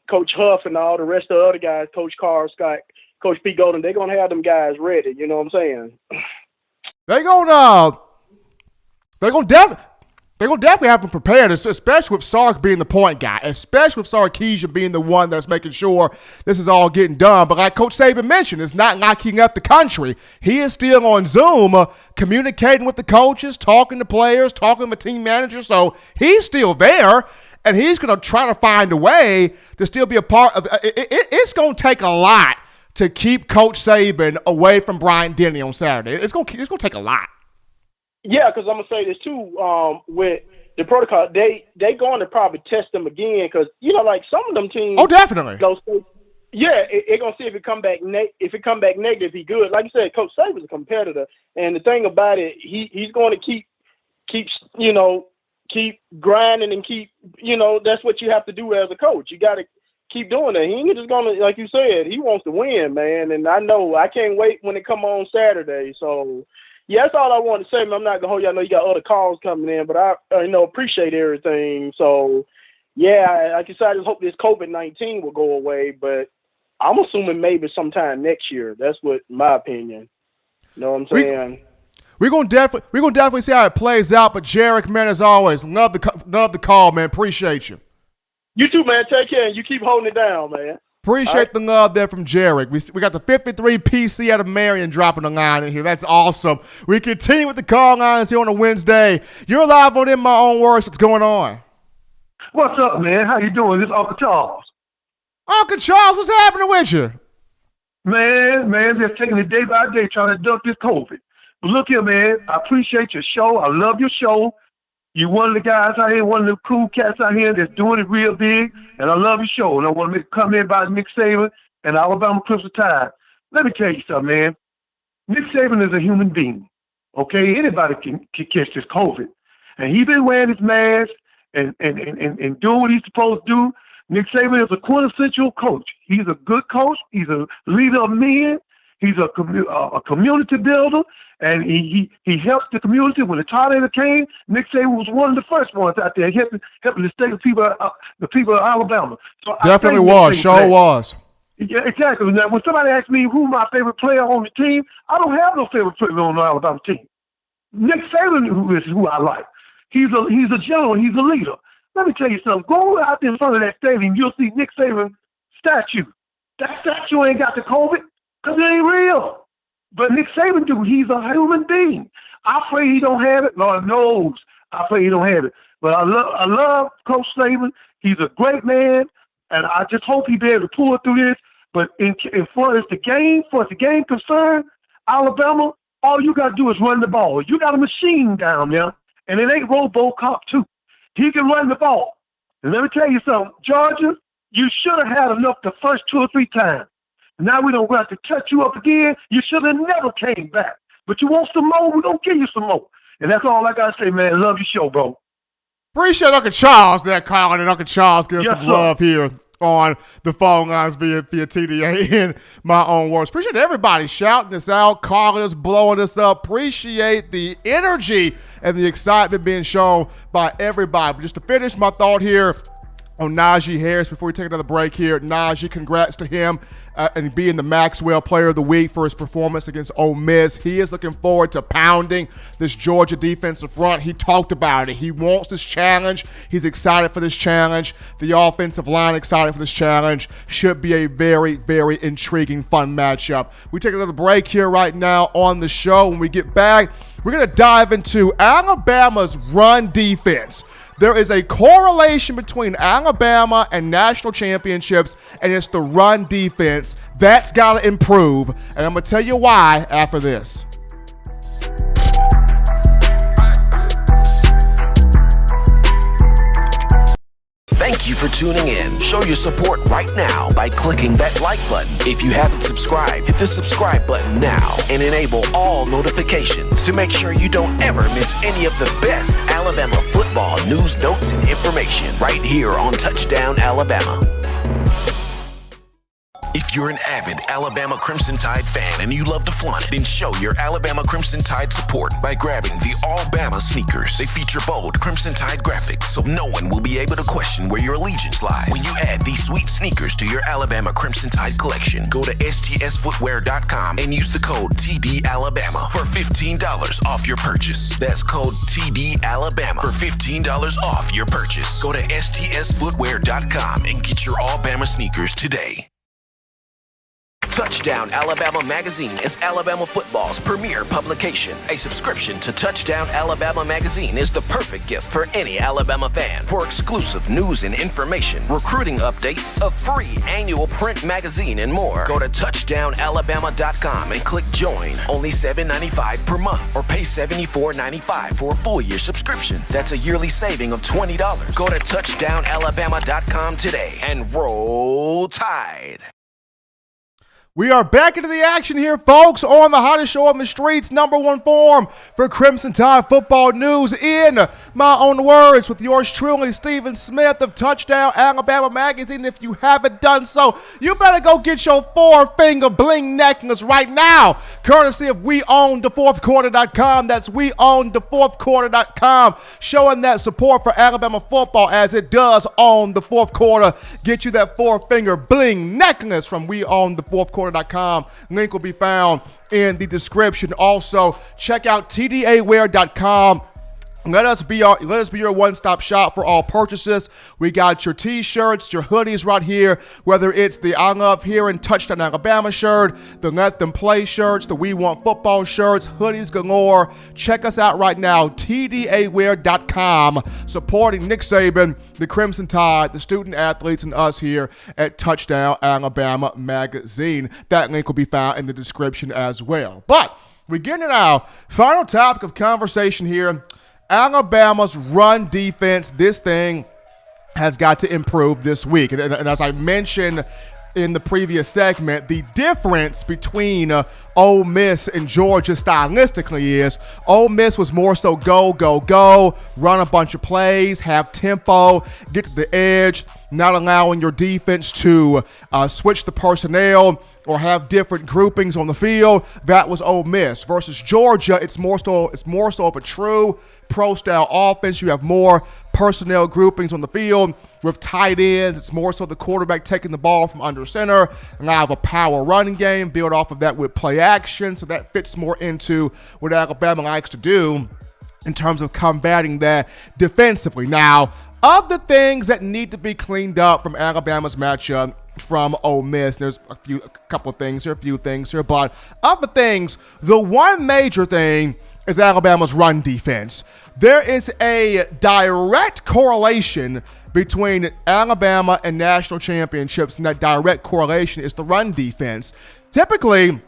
S12: Coach Huff and all the rest of the other guys, Coach Carl Scott, Coach P. Golden, they're going to have them guys ready. You know what I'm saying?
S1: They're going to definitely have them prepared, especially with Sark being the point guy, especially with Sarkeesian being the one that's making sure this is all getting done. But like Coach Saban mentioned, it's not like he left the country. He is still on Zoom, communicating with the coaches, talking to players, talking to team managers. So he's still there, and he's going to try to find a way to still be a part of it. It's going to take a lot to keep Coach Saban away from Bryant-Denny on Saturday. It's going to take a lot.
S12: Yeah, because I'm gonna say this too. With the protocol, they going to probably test them again, because like some of them teams.
S1: Oh, definitely.
S12: They're gonna see if it come back negative, he good. Like you said, Coach Saban's a competitor, and the thing about it, he's going to keep keep grinding and keep, that's what you have to do as a coach. You got to keep doing that. He ain't just going to, like you said, he wants to win, man. And I know I can't wait when it come on Saturday. So, yeah, that's all I want to say, man. I'm not going to hold you. I know you got other calls coming in, but I appreciate everything. So, yeah, like I said, I just hope this COVID-19 will go away, but I'm assuming maybe sometime next year. That's what my opinion. You know what I'm saying?
S1: We're gonna definitely see how it plays out. But Derrick, man, as always, love the call, man. Appreciate you.
S12: You too, man. Take care, and you keep holding it down, man.
S1: Appreciate the love there from Derrick. We got the 53 PC out of Marion dropping the line in here. That's awesome. We continue with the call lines here on a Wednesday. You're live on In My Own Words. What's going on?
S13: What's up, man? How you doing? This is Uncle Charles.
S1: Uncle Charles, what's happening with you?
S13: Man, just taking it day by day trying to duck this COVID. But look here, man, I appreciate your show. I love your show. You're one of the guys out here, one of the cool cats out here that's doing it real big, and I love your show. And I want to make a comment about Nick Saban and Alabama Crimson Tide. Let me tell you something, man. Nick Saban is a human being, okay? Anybody can catch this COVID. And he's been wearing his mask and doing what he's supposed to do. Nick Saban is a quintessential coach. He's a good coach. He's a leader of men. He's a community builder, and he helps the community. When the tornado came, Nick Saban was one of the first ones out there helping the state of the people of Alabama. So
S1: definitely was, sure was.
S13: Yeah, exactly. Now, when somebody asks me who's my favorite player on the team, I don't have no favorite player on the Alabama team. Nick Saban is who I like. He's a general. He's a leader. Let me tell you something. Go out there in front of that stadium, you'll see Nick Saban statue. That statue ain't got the COVID. Because it ain't real. But Nick Saban, dude, he's a human being. I pray he don't have it. Lord knows I pray he don't have it. But I love Coach Saban. He's a great man, and I just hope he be able to pull it through this. But as far as the game concerned, Alabama, all you got to do is run the ball. You got a machine down there, and it ain't RoboCop 2. He can run the ball. And let me tell you something, Georgia, you should have had enough the first 2 or 3 times. Now we don't have to touch you up again. You should have never came back. But you want some more, we're going to give you some more. And that's all I got to say, man. Love your show, bro.
S1: Appreciate Uncle Charles there calling, and Uncle Charles giving some love here on the phone lines via TDA In My Own Words. Appreciate everybody shouting us out, calling us, blowing us up. Appreciate the energy and the excitement being shown by everybody. But just to finish my thought here on Najee Harris before we take another break here. Najee, congrats to him and being the Maxwell Player of the Week for his performance against Ole Miss. He is looking forward to pounding this Georgia defensive front. He talked about it. He wants this challenge. He's excited for this challenge. The offensive line excited for this challenge. Should be a very, very intriguing, fun matchup. We take another break here right now on the show. When we get back, we're going to dive into Alabama's run defense. There is a correlation between Alabama and national championships, and it's the run defense. That's got to improve, and I'm going to tell you why after this.
S2: Thank you for tuning in. Show your support right now by clicking that like button. If you haven't subscribed, hit the subscribe button now and enable all notifications to make sure you don't ever miss any of the best Alabama football news, notes, and information right here on Touchdown Alabama. If you're an avid Alabama Crimson Tide fan and you love to flaunt it, then show your Alabama Crimson Tide support by grabbing the All-Bama sneakers. They feature bold Crimson Tide graphics, so no one will be able to question where your allegiance lies. When you add these sweet sneakers to your Alabama Crimson Tide collection, go to stsfootwear.com and use the code TDAlabama for $15 off your purchase. That's code TDAlabama for $15 off your purchase. Go to stsfootwear.com and get your All-Bama sneakers today. Touchdown Alabama Magazine is Alabama football's premier publication. A subscription to Touchdown Alabama Magazine is the perfect gift for any Alabama fan. For exclusive news and information, recruiting updates, a free annual print magazine, and more, go to touchdownalabama.com and click join. Only $7.95 per month, or pay $74.95 for a full year subscription. That's a yearly saving of $20. Go to touchdownalabama.com today and roll Tide.
S1: We are back into the action here, folks, on the hottest show on the streets, number one forum for Crimson Tide football news, in my own words, with yours truly, Stephen Smith of Touchdown Alabama Magazine. If you haven't done so, you better go get your four-finger bling necklace right now, courtesy of WeOwnTheFourthQuarter.com. That's WeOwnTheFourthQuarter.com, showing that support for Alabama football as it does own the fourth quarter. Get you that four-finger bling necklace from WeOwnTheFourthQuarter.com. Link will be found in the description. Also, check out TDAWear.com. Let us be your one-stop shop for all purchases. We got your t-shirts, your hoodies right here, whether it's the I Love Here in Touchdown Alabama shirt, the Let Them Play shirts, the We Want Football shirts, hoodies galore. Check us out right now, TDAWear.com, supporting Nick Saban, the Crimson Tide, the student athletes, and us here at Touchdown Alabama Magazine. That link will be found in the description as well. But we get into our final topic of conversation here. Alabama's run defense, this thing has got to improve this week. And as I mentioned in the previous segment, the difference between Ole Miss and Georgia stylistically is Ole Miss was more so go, run a bunch of plays, have tempo, get to the edge, not allowing your defense to switch the personnel or have different groupings on the field. That was Ole Miss. Versus Georgia, it's more so of a true pro-style offense. You have more personnel groupings on the field with tight ends. It's more so the quarterback taking the ball from under center. And I have a power running game, build off of that with play action. So that fits more into what Alabama likes to do in terms of combating that defensively. Now, of the things that need to be cleaned up from Alabama's matchup from Ole Miss, there's a few things here, but of the things, the one major thing is Alabama's run defense. There is a direct correlation between Alabama and national championships, and that direct correlation is the run defense. Typically,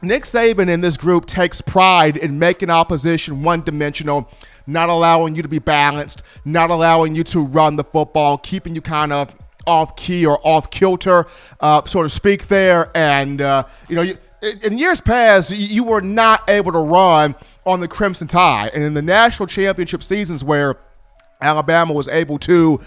S1: Nick Saban in this group takes pride in making opposition one-dimensional, not allowing you to be balanced, not allowing you to run the football, keeping you kind of off key or off kilter, so to speak there. And, in years past, you were not able to run on the Crimson Tide. And in the national championship seasons where Alabama was able to,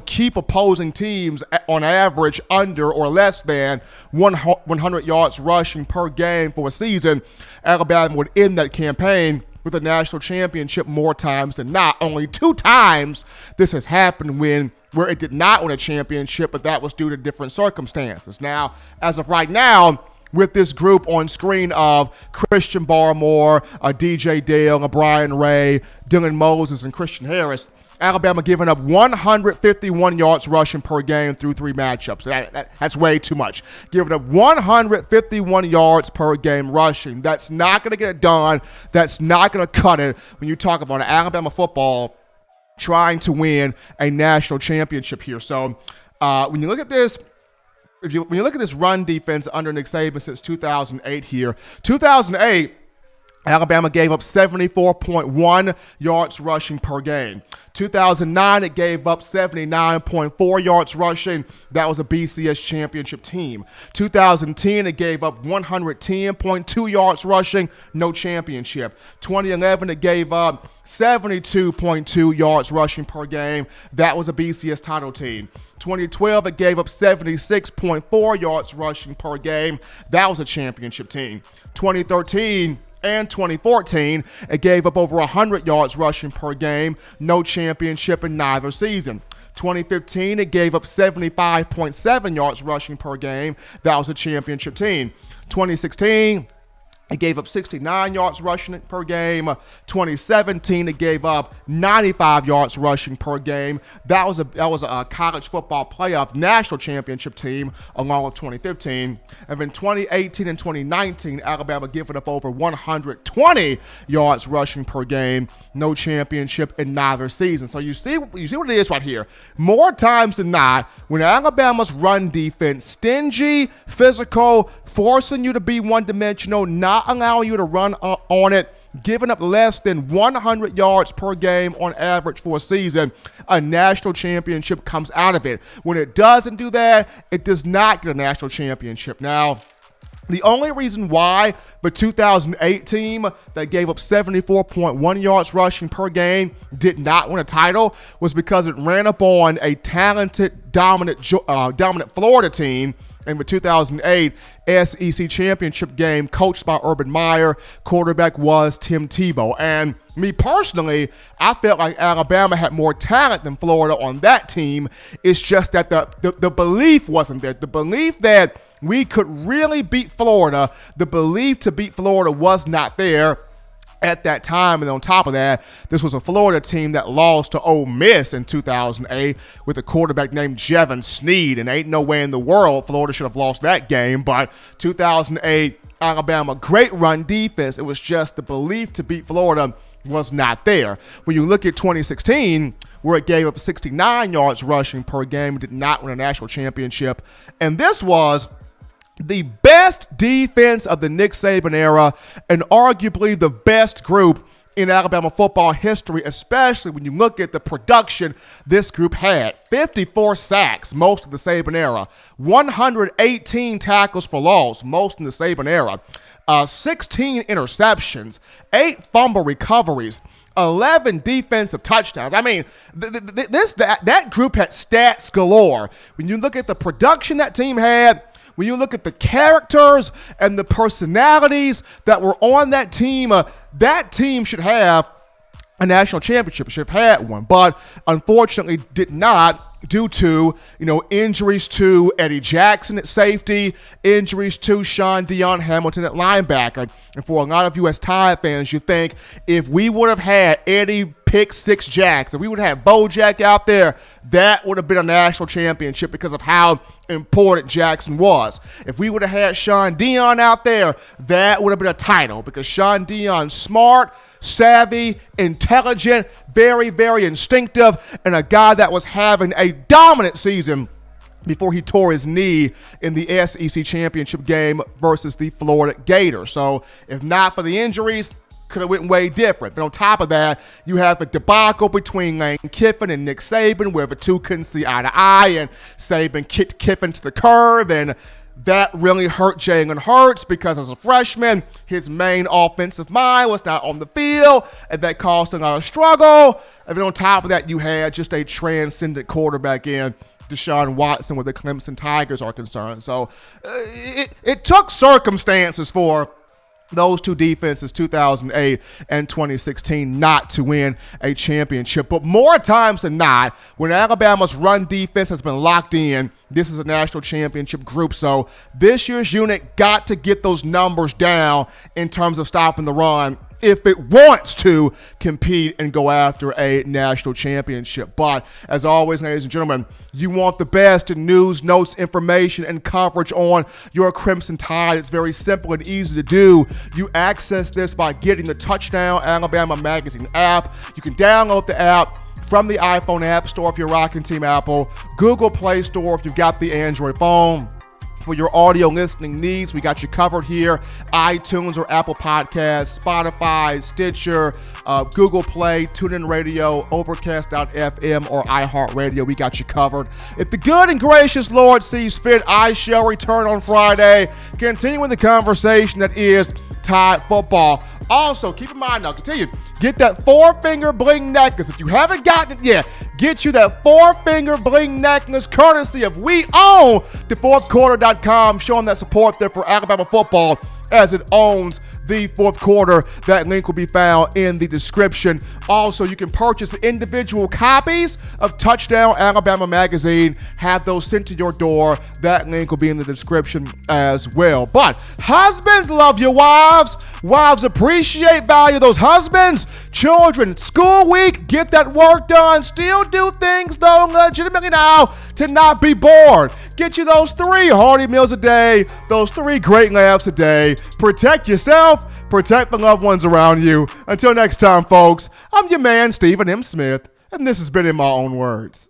S1: keep opposing teams on average under or less than 100 yards rushing per game for a season, Alabama would end that campaign with a national championship more times than not. Only 2 times this has happened where it did not win a championship, but that was due to different circumstances. Now, as of right now, with this group on screen of Christian Barmore, DJ Dale, Brian Ray, Dylan Moses, and Christian Harris, Alabama giving up 151 yards rushing per game through 3 matchups. That's way too much. Giving up 151 yards per game rushing. That's not going to get it done. That's not going to cut it when you talk about Alabama football trying to win a national championship here. So when you look at this, when you look at this run defense under Nick Saban since 2008 here, 2008, Alabama gave up 74.1 yards rushing per game. 2009, it gave up 79.4 yards rushing. That was a BCS championship team. 2010, it gave up 110.2 yards rushing, no championship. 2011, it gave up 72.2 yards rushing per game. That was a BCS title team. 2012, it gave up 76.4 yards rushing per game. That was a championship team. 2013 and 2014, it gave up over 100 yards rushing per game. No championship in neither season. 2015, it gave up 75.7 yards rushing per game. That was a championship team. 2016, it gave up 69 yards rushing per game. 2017, it gave up 95 yards rushing per game. That was a college football playoff national championship team along with 2015. And then 2018 and 2019, Alabama giving up over 120 yards rushing per game. No championship in neither season. So you see what it is right here. More times than not, when Alabama's run defense, stingy, physical, forcing you to be one-dimensional, not allowing you to run on it, giving up less than 100 yards per game on average for a season, a national championship comes out of it. When it doesn't do that, it does not get a national championship. Now, The only reason why the 2008 team that gave up 74.1 yards rushing per game did not win a title was because it ran up on a talented, dominant Florida team in the 2008 SEC championship game, coached by Urban Meyer. Quarterback was Tim Tebow. And me personally, I felt like Alabama had more talent than Florida on that team. It's just that the belief wasn't there. The belief that we could really beat Florida, the belief to beat Florida was not there at that time. And on top of that, this was a Florida team that lost to Ole Miss in 2008 with a quarterback named Jevon Sneed, and ain't no way in the world Florida should have lost that game. But 2008 Alabama, great run defense. It was just the belief to beat Florida was not there. When you look at 2016, where it gave up 69 yards rushing per game, did not win a national championship, and this was the best defense of the Nick Saban era and arguably the best group in Alabama football history, especially when you look at the production this group had. 54 sacks, most of the Saban era. 118 tackles for loss, most in the Saban era. 16 interceptions, 8 fumble recoveries, 11 defensive touchdowns. I mean, that group had stats galore. When you look at the production that team had, when you look at the characters and the personalities that were on that team should have a national championship, should have had one, but unfortunately did not, due to, injuries to Eddie Jackson at safety, injuries to Sean Dion Hamilton at linebacker. And for a lot of U.S. Tide fans, you think if we would have had Eddie Pick Six Jackson, if we would have had Bojack out there, that would have been a national championship because of how important Jackson was. If we would have had Sean Dion out there, that would have been a title because Sean Dion's smart, savvy, intelligent, very, very instinctive, and a guy that was having a dominant season before he tore his knee in the SEC championship game versus the Florida Gators. So if not for the injuries, could have went way different. But on top of that, you have the debacle between Lane Kiffin and Nick Saban, where the two couldn't see eye to eye, and Saban kicked Kiffin to the curb, and that really hurt Jalen Hurts because as a freshman, his main offensive mind was not on the field, and that caused a lot of struggle. And then on top of that, you had just a transcendent quarterback in Deshaun Watson where the Clemson Tigers are concerned. So it took circumstances for those two defenses, 2008 and 2016, not to win a championship. But more times than not, when Alabama's run defense has been locked in, this is a national championship group. So this year's unit got to get those numbers down in terms of stopping the run if it wants to compete and go after a national championship. But as always, ladies and gentlemen, you want the best in news, notes, information, and coverage on your Crimson Tide. It's very simple and easy to do. You access this by getting the Touchdown Alabama Magazine app. You can download the app from the iPhone App Store if you're rocking Team Apple, Google Play Store if you've got the Android phone. For your audio listening needs, we got you covered here. iTunes or Apple Podcasts, Spotify, Stitcher, Google Play, TuneIn Radio, Overcast.fm, or iHeartRadio. We got you covered. If the good and gracious Lord sees fit, I shall return on Friday, continuing the conversation that is Tide football. Also, keep in mind now, continue, get that 4-finger bling necklace. If you haven't gotten it yet, get you that 4-finger bling necklace courtesy of We Own the Fourthquarter.com, showing that support there for Alabama football as it owns the fourth quarter. That link will be found in the description. Also, you can purchase individual copies of Touchdown Alabama Magazine, have those sent to your door. That link will be in the description as well. But husbands love your wives. Wives appreciate, value those husbands. Children, school week, get that work done. Still do things, though, legitimately now to not be bored. Get you those 3 hearty meals a day, those 3 great laughs a day. Protect yourself, protect the loved ones around you. Until next time, folks, I'm your man, Stephen M. Smith, and this has been In My Own Words.